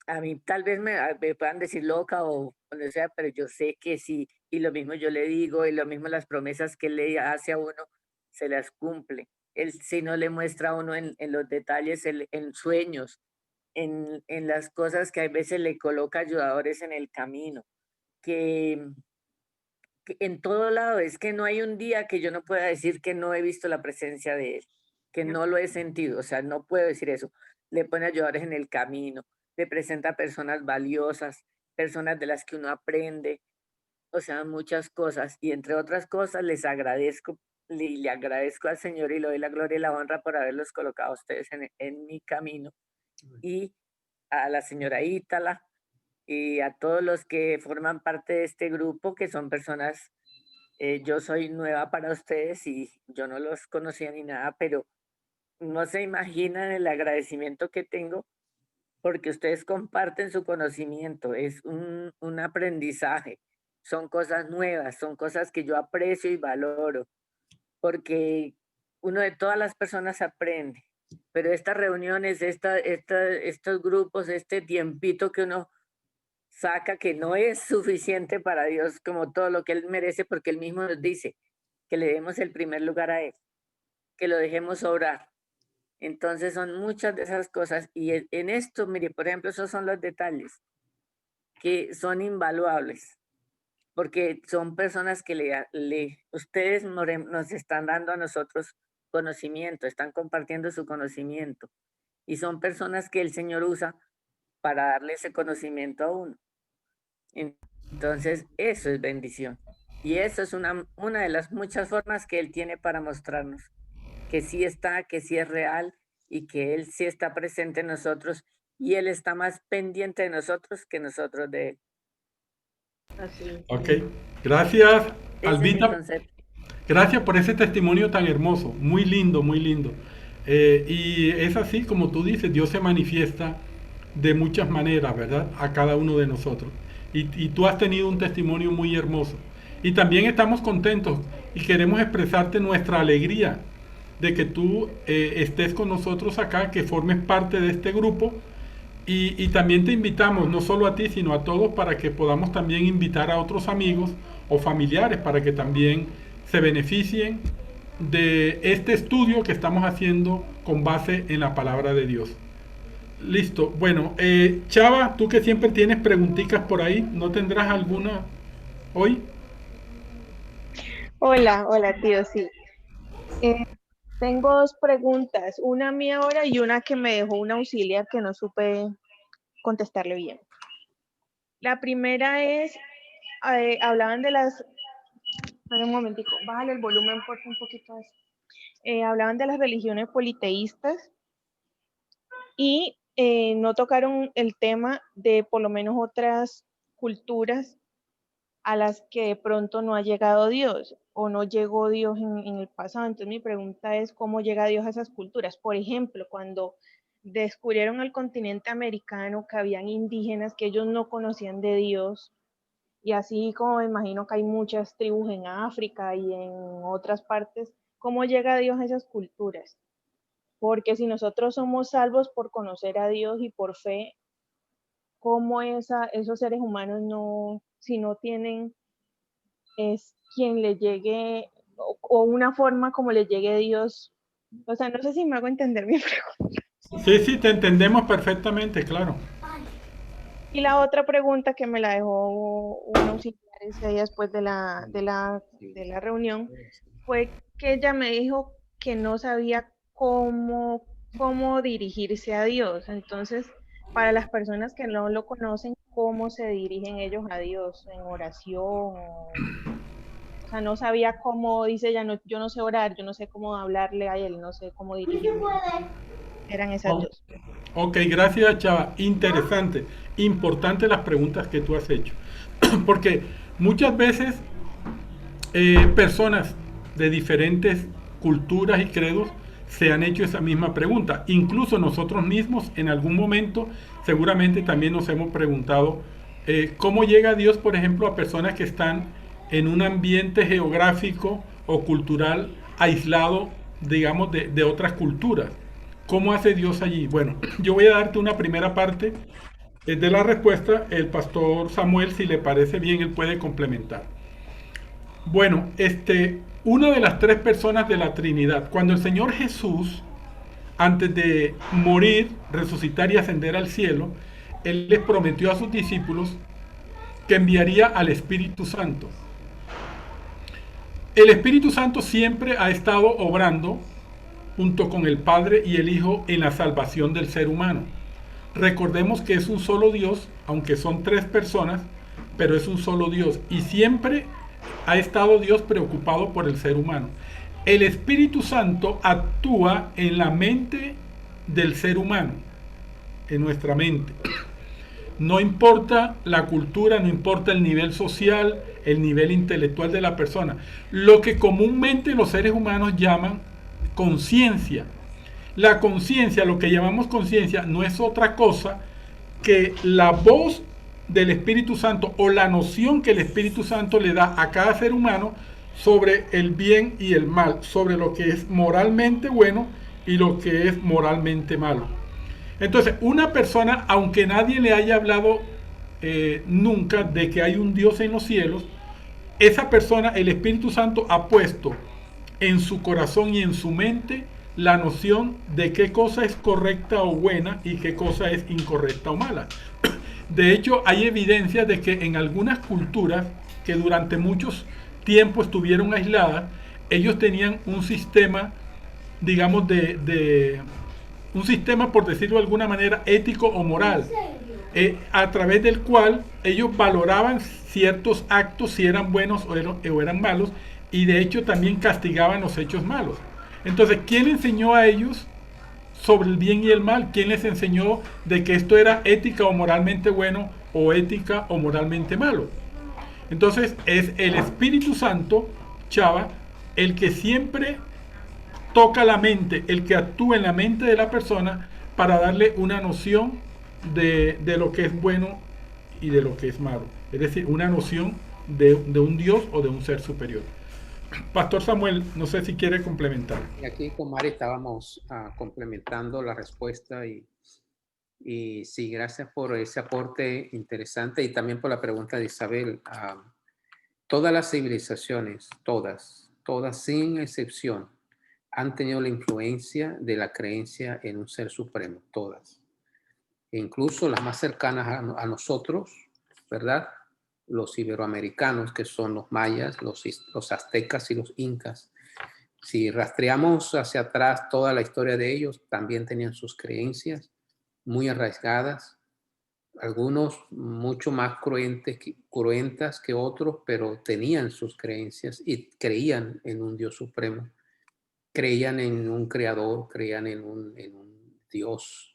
a mí tal vez me puedan decir loca o donde sea, pero yo sé que sí. Y lo mismo yo le digo, y lo mismo las promesas que Él le hace a uno, se las cumple. Él sí no le muestra a uno en los detalles, en sueños, en las cosas que a veces le coloca ayudadores en el camino. Que en todo lado, es que no hay un día que yo no pueda decir que no he visto la presencia de Él, que no lo he sentido, o sea, no puedo decir eso. Le pone ayudadores en el camino, le presenta personas valiosas, personas de las que uno aprende, o sea, muchas cosas, y entre otras cosas les agradezco, le agradezco al Señor y le doy la gloria y la honra por haberlos colocado a ustedes en mi camino, y a la señora Ítala, y a todos los que forman parte de este grupo, que son personas, yo soy nueva para ustedes y yo no los conocía ni nada, pero no se imaginan el agradecimiento que tengo porque ustedes comparten su conocimiento, es un aprendizaje, son cosas nuevas, son cosas que yo aprecio y valoro, porque uno de todas las personas aprende, pero estas reuniones, estos grupos, este tiempito que uno saca que no es suficiente para Dios como todo lo que Él merece, porque Él mismo nos dice que le demos el primer lugar a Él, que lo dejemos obrar. Entonces son muchas de esas cosas y en esto, mire, por ejemplo, esos son los detalles que son invaluables, porque son personas que ustedes nos están dando a nosotros conocimiento, están compartiendo su conocimiento y son personas que el Señor usa para darle ese conocimiento a uno. Entonces, eso es bendición. Y eso es una de las muchas formas que Él tiene para mostrarnos que sí está, que sí es real y que Él sí está presente en nosotros y Él está más pendiente de nosotros que nosotros de Él. Así. Ok, gracias, Albita. Gracias por ese testimonio tan hermoso, muy lindo, muy lindo. Y es así como tú dices, Dios se manifiesta de muchas maneras, ¿verdad? A cada uno de nosotros. Y tú has tenido un testimonio muy hermoso. Y también estamos contentos y queremos expresarte nuestra alegría de que tú estés con nosotros acá, que formes parte de este grupo. Y también te invitamos, no solo a ti, sino a todos, para que podamos también invitar a otros amigos o familiares para que también se beneficien de este estudio que estamos haciendo con base en la palabra de Dios. Listo. Bueno, Chava, tú que siempre tienes preguntitas por ahí, ¿no tendrás alguna hoy? Hola, tío, sí. Tengo dos preguntas, una mía ahora y una que me dejó un auxiliar que no supe contestarle bien. La primera es, hablaban de las... Espera un momentico, bájale el volumen por un poquito a eso. Hablaban de las religiones politeístas y no tocaron el tema de por lo menos otras culturas a las que de pronto no ha llegado Dios o no llegó Dios en el pasado. Entonces mi pregunta es, ¿cómo llega Dios a esas culturas? Por ejemplo, cuando descubrieron el continente americano, que habían indígenas que ellos no conocían de Dios, y así como me imagino que hay muchas tribus en África y en otras partes, ¿cómo llega Dios a esas culturas? Porque si nosotros somos salvos por conocer a Dios y por fe, ¿cómo esos seres humanos no, si no tienen es quien le llegue o una forma como le llegue Dios? O sea, no sé si me hago entender mi pregunta. Sí, te entendemos perfectamente, claro. Y la otra pregunta que me la dejó un auxiliar ese día después de la reunión fue que ella me dijo que no sabía cómo dirigirse a Dios. Entonces, para las personas que no lo conocen, ¿cómo se dirigen ellos a Dios? ¿En oración? O sea, no sabía cómo, dice ella, no, yo no sé orar, yo no sé cómo hablarle a él, no sé cómo dirigirme. Eran esas dos. Ok, gracias, Chava. Interesante, importante las preguntas que tú has hecho. Porque muchas veces personas de diferentes culturas y credos se han hecho esa misma pregunta. Incluso nosotros mismos en algún momento seguramente también nos hemos preguntado cómo llega Dios, por ejemplo, a personas que están en un ambiente geográfico o cultural aislado, digamos, de otras culturas. ¿Cómo hace Dios allí? Bueno, yo voy a darte una primera parte de la respuesta. El pastor Samuel, si le parece bien, él puede complementar. Bueno, una de las tres personas de la Trinidad, cuando el Señor Jesús, antes de morir, resucitar y ascender al cielo, Él les prometió a sus discípulos que enviaría al Espíritu Santo. El Espíritu Santo siempre ha estado obrando junto con el Padre y el Hijo en la salvación del ser humano. Recordemos que es un solo Dios, aunque son tres personas, pero es un solo Dios. Y siempre ha estado Dios preocupado por el ser humano. El Espíritu Santo actúa en la mente del ser humano, en nuestra mente. No importa la cultura, no importa el nivel social, el nivel intelectual de la persona. Lo que comúnmente los seres humanos llaman conciencia. La conciencia, lo que llamamos conciencia, no es otra cosa que la voz del Espíritu Santo o la noción que el Espíritu Santo le da a cada ser humano sobre el bien y el mal, sobre lo que es moralmente bueno y lo que es moralmente malo. Entonces, una persona, aunque nadie le haya hablado nunca de que hay un Dios en los cielos, esa persona, el Espíritu Santo ha puesto en su corazón y en su mente la noción de qué cosa es correcta o buena y qué cosa es incorrecta o mala. De hecho, hay evidencia de que en algunas culturas que durante muchos tiempos estuvieron aisladas, ellos tenían un sistema, digamos, un sistema, por decirlo de alguna manera, ético o moral, a través del cual ellos valoraban ciertos actos, si eran buenos o eran malos, y de hecho también castigaban los hechos malos. Entonces, ¿quién enseñó a ellos sobre el bien y el mal? ¿Quién les enseñó de que esto era ética o moralmente bueno o ética o moralmente malo? Entonces, es el Espíritu Santo, Chava, el que siempre toca la mente, el que actúa en la mente de la persona para darle una noción de lo que es bueno y de lo que es malo. Es decir, una noción de un Dios o de un ser superior. Pastor Samuel, no sé si quiere complementar. Y aquí con Mari estábamos complementando la respuesta y sí, gracias por ese aporte interesante y también por la pregunta de Isabel. Todas las civilizaciones, todas sin excepción, han tenido la influencia de la creencia en un ser supremo, todas. E incluso las más cercanas a nosotros, ¿verdad? Los iberoamericanos, que son los mayas, los aztecas y los incas. Si rastreamos hacia atrás toda la historia de ellos, también tenían sus creencias muy arraigadas, algunos mucho más cruentas que otros, pero tenían sus creencias y creían en un Dios supremo, creían en un creador, creían en un Dios,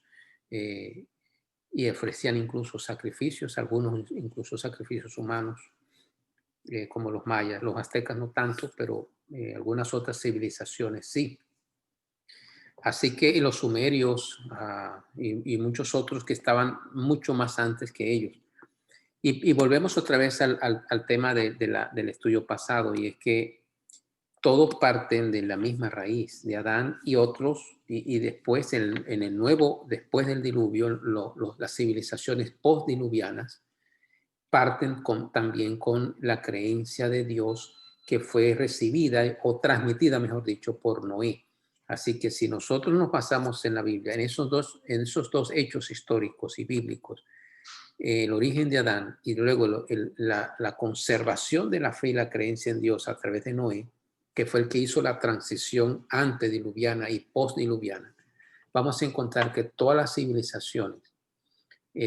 y ofrecían incluso sacrificios, algunos incluso sacrificios humanos, como los mayas. Los aztecas no tanto, pero algunas otras civilizaciones sí. Así que y los sumerios y muchos otros que estaban mucho más antes que ellos. Y volvemos otra vez al tema del estudio pasado, y es que todos parten de la misma raíz, de Adán y otros, y después en el nuevo, después del diluvio, las civilizaciones postdiluvianas parten también con la creencia de Dios que fue recibida o transmitida, mejor dicho, por Noé. Así que si nosotros nos basamos en la Biblia, en esos dos hechos históricos y bíblicos, el origen de Adán y luego la conservación de la fe y la creencia en Dios a través de Noé, que fue el que hizo la transición antediluviana y postdiluviana, vamos a encontrar que todas las civilizaciones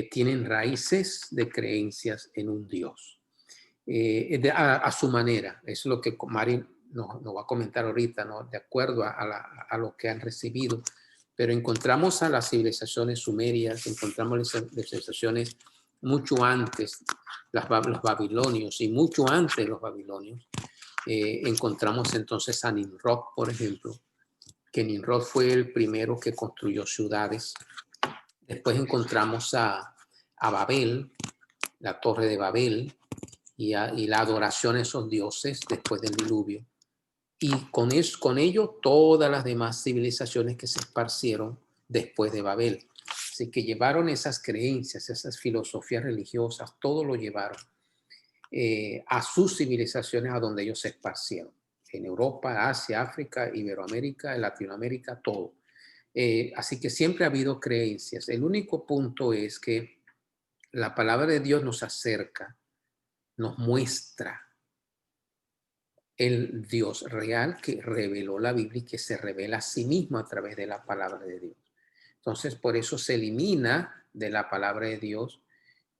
tienen raíces de creencias en un Dios, a su manera. Eso es lo que Mari nos va a comentar ahorita, ¿no? De acuerdo a lo que han recibido. Pero encontramos a las civilizaciones sumerias, encontramos las civilizaciones mucho antes, los babilonios, y mucho antes de los babilonios. Encontramos entonces a Nimrod, por ejemplo, que Nimrod fue el primero que construyó ciudades. Después encontramos a Babel, la torre de Babel, y la adoración a esos dioses después del diluvio. Y con ello todas las demás civilizaciones que se esparcieron después de Babel. Así que llevaron esas creencias, esas filosofías religiosas, todo lo llevaron a sus civilizaciones a donde ellos se esparcieron. En Europa, Asia, África, Iberoamérica, Latinoamérica, todo. Así que siempre ha habido creencias. El único punto es que la palabra de Dios nos acerca, nos muestra el Dios real que reveló la Biblia y que se revela a sí mismo a través de la palabra de Dios. Entonces, por eso se elimina de la palabra de Dios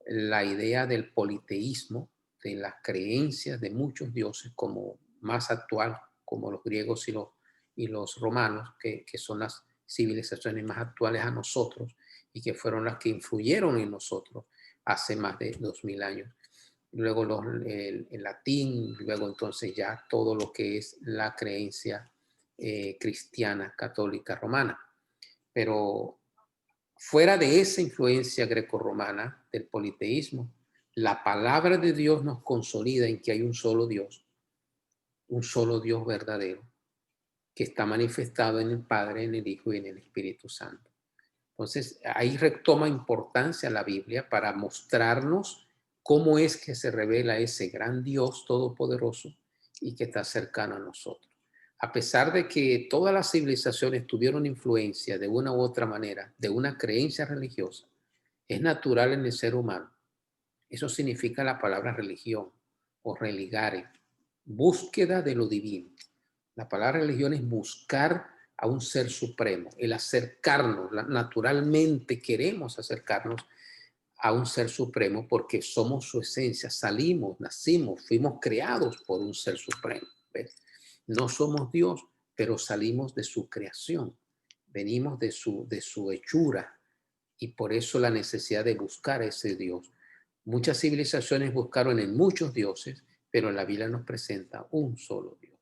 la idea del politeísmo, de las creencias de muchos dioses, como más actual, como los griegos y los romanos, que son las civilizaciones más actuales a nosotros y que fueron las que influyeron en nosotros hace más de 2000 años. Luego el latín, luego entonces ya todo lo que es la creencia cristiana, católica, romana. Pero fuera de esa influencia grecorromana del politeísmo, la palabra de Dios nos consolida en que hay un solo Dios verdadero, que está manifestado en el Padre, en el Hijo y en el Espíritu Santo. Entonces, ahí retoma importancia la Biblia para mostrarnos cómo es que se revela ese gran Dios todopoderoso y que está cercano a nosotros. A pesar de que todas las civilizaciones tuvieron influencia de una u otra manera, de una creencia religiosa, es natural en el ser humano. Eso significa la palabra religión o religare, búsqueda de lo divino. La palabra religión es buscar a un ser supremo, el acercarnos. Naturalmente queremos acercarnos a un ser supremo porque somos su esencia, salimos, nacimos, fuimos creados por un ser supremo. ¿Ves? No somos Dios, pero salimos de su creación, venimos de su hechura, y por eso la necesidad de buscar a ese Dios. Muchas civilizaciones buscaron en muchos dioses, pero la Biblia nos presenta un solo Dios.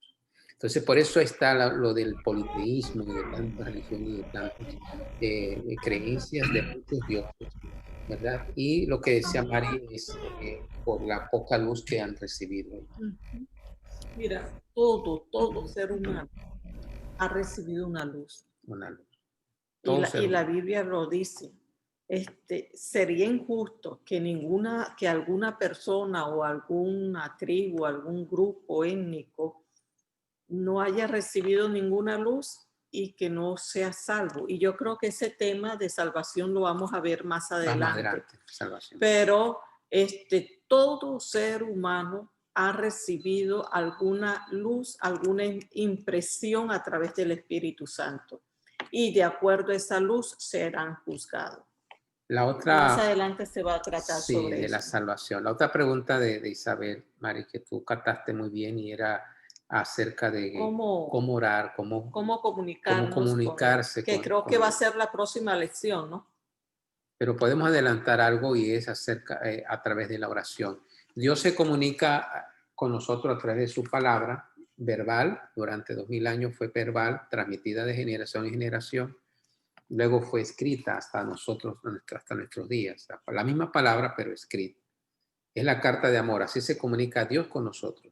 Entonces, por eso está lo del politeísmo y de tantas religiones y de tantas creencias de muchos dioses, ¿verdad? Y lo que decía Mari es por la poca luz que han recibido. Mira, todo ser humano ha recibido una luz. Una luz. Y Todo la, ser y la humano. Biblia lo dice. Sería injusto que alguna persona o alguna tribu, algún grupo étnico no haya recibido ninguna luz y que no sea salvo. Y yo creo que ese tema de salvación lo vamos a ver más adelante. Salvación. Pero todo ser humano ha recibido alguna luz, alguna impresión a través del Espíritu Santo. Y de acuerdo a esa luz serán juzgados. La otra, más adelante se va a tratar sobre de eso. la salvación. La otra pregunta de Isabel, Mari, que tú captaste muy bien y era acerca de cómo orar, cómo comunicarse. Que creo que va a ser la próxima lección, ¿no? Pero podemos adelantar algo y es acerca a través de la oración. Dios se comunica con nosotros a través de su palabra verbal. Durante 2000 años fue verbal, transmitida de generación en generación. Luego fue escrita hasta nosotros, hasta nuestros días. La misma palabra, pero escrita. Es la carta de amor. Así se comunica Dios con nosotros.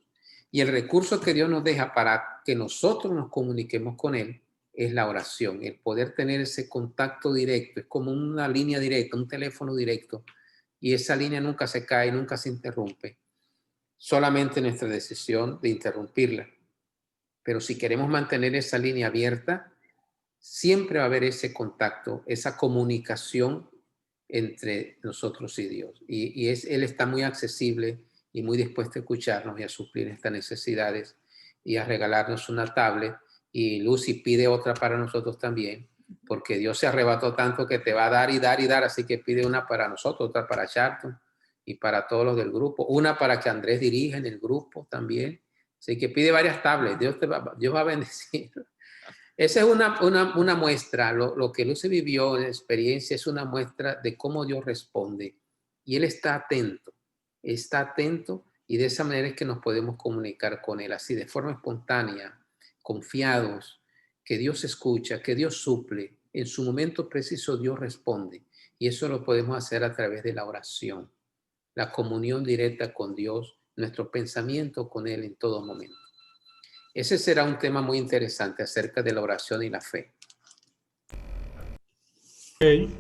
Y el recurso que Dios nos deja para que nosotros nos comuniquemos con Él es la oración. El poder tener ese contacto directo. Es como una línea directa, un teléfono directo. Y esa línea nunca se cae, nunca se interrumpe. Solamente nuestra decisión de interrumpirla. Pero si queremos mantener esa línea abierta, siempre va a haber ese contacto, esa comunicación entre nosotros y Dios. Y Él está muy accesible y muy dispuesto a escucharnos y a suplir estas necesidades y a regalarnos una tablet. Y Lucy pide otra para nosotros también, porque Dios se arrebató tanto que te va a dar y dar y dar, así que pide una para nosotros, otra para Charlton y para todos los del grupo, una para que Andrés dirija en el grupo también. Así que pide varias tablets, Dios va a bendecir. Esa es una muestra, lo que Lucy vivió en experiencia es una muestra de cómo Dios responde. Y Él está atento y de esa manera es que nos podemos comunicar con Él, así de forma espontánea, confiados, que Dios escucha, que Dios suple. En su momento preciso Dios responde. Y eso lo podemos hacer a través de la oración, la comunión directa con Dios, nuestro pensamiento con Él en todo momento. Ese será un tema muy interesante acerca de la oración y la fe. Okay.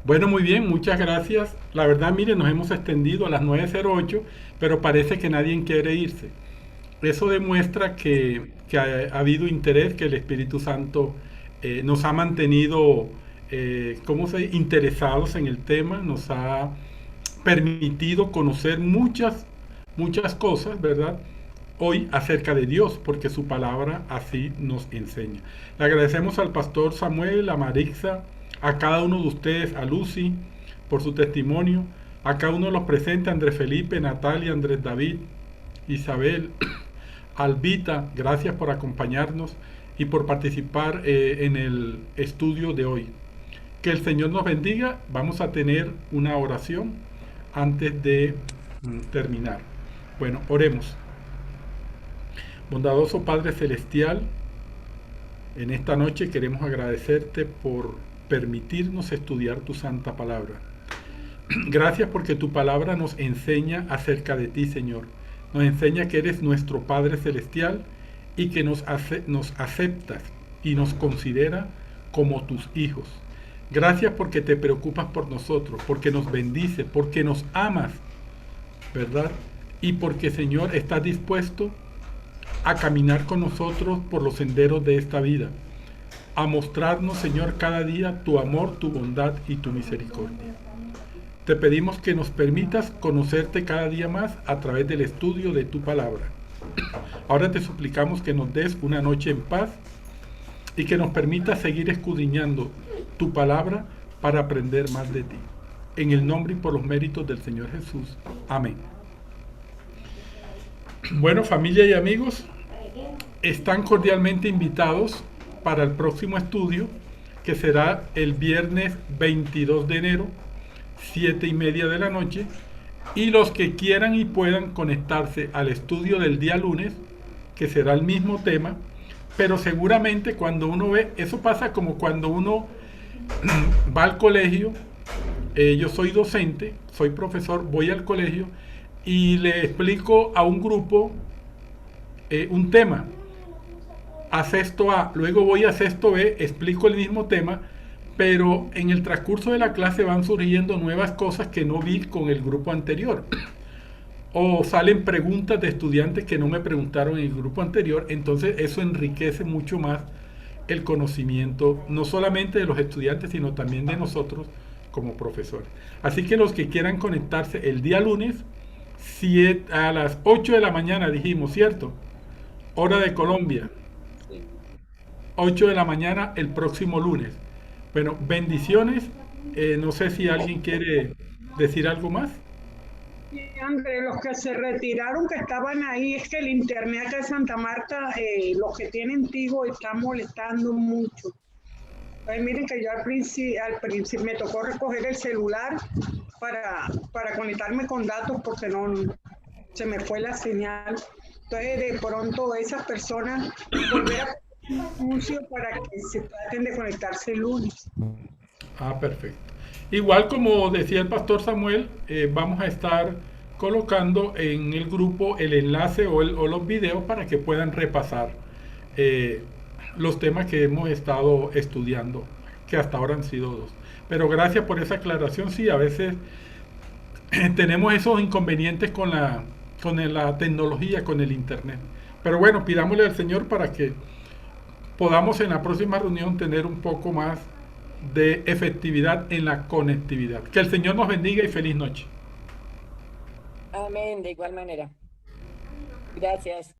Bueno, muy bien, muchas gracias. La verdad, miren, nos hemos extendido a las 9:08, pero parece que nadie quiere irse. Eso demuestra que ha habido interés, que el Espíritu Santo nos ha mantenido interesados en el tema, nos ha permitido conocer muchas cosas, ¿verdad? Hoy acerca de Dios, porque su palabra así nos enseña. Le agradecemos al pastor Samuel, a Marixa, a cada uno de ustedes, a Lucy, por su testimonio, a cada uno de los presentes, Andrés Felipe, Natalia, Andrés David, Isabel, Albita, gracias por acompañarnos y por participar en el estudio de hoy. Que el Señor nos bendiga. Vamos a tener una oración antes de terminar. Bueno, oremos. Bondadoso Padre Celestial, en esta noche queremos agradecerte por permitirnos estudiar tu santa palabra. Gracias porque tu palabra nos enseña acerca de ti, Señor. Nos enseña que eres nuestro Padre Celestial y que nos aceptas y nos considera como tus hijos. Gracias porque te preocupas por nosotros, porque nos bendices, porque nos amas, ¿verdad? Y porque, Señor, estás dispuesto a caminar con nosotros por los senderos de esta vida, a mostrarnos, Señor, cada día tu amor, tu bondad y tu misericordia. Te pedimos que nos permitas conocerte cada día más a través del estudio de tu palabra. Ahora te suplicamos que nos des una noche en paz y que nos permitas seguir escudriñando tu palabra para aprender más de ti. En el nombre y por los méritos del Señor Jesús. Amén. Bueno, familia y amigos, están cordialmente invitados para el próximo estudio, que será el viernes 22 de enero, 7:30 de la noche, y los que quieran y puedan conectarse al estudio del día lunes, que será el mismo tema, pero seguramente cuando uno ve, eso pasa como cuando uno va al colegio. Yo soy docente, soy profesor, voy al colegio y le explico a un grupo un tema a sexto A, luego voy a sexto B, explico el mismo tema, pero en el transcurso de la clase van surgiendo nuevas cosas que no vi con el grupo anterior. O salen preguntas de estudiantes que no me preguntaron en el grupo anterior, entonces eso enriquece mucho más el conocimiento, no solamente de los estudiantes, sino también de nosotros como profesores. Así que los que quieran conectarse el día lunes, a las 8 de la mañana dijimos, ¿cierto? Hora de Colombia. 8 de la mañana el próximo lunes. Bueno, bendiciones. No sé si alguien quiere decir algo más. Sí, André, los que se retiraron, que estaban ahí, es que el internet acá en Santa Marta, los que tienen Tigo, están molestando mucho. Entonces, miren que yo al principio me tocó recoger el celular para conectarme con datos porque no se me fue la señal. Entonces, de pronto, esas personas volver a un anuncio para que se traten de conectarse el lunes. Ah, perfecto. Igual como decía el pastor Samuel, vamos a estar colocando en el grupo el enlace o los videos para que puedan repasar los temas que hemos estado estudiando, que hasta ahora han sido 2. Pero gracias por esa aclaración. Sí, a veces tenemos esos inconvenientes con la tecnología, con el internet. Pero bueno, pidámosle al Señor para que podamos en la próxima reunión tener un poco más de efectividad en la conectividad. Que el Señor nos bendiga y feliz noche. Amén, de igual manera. Gracias.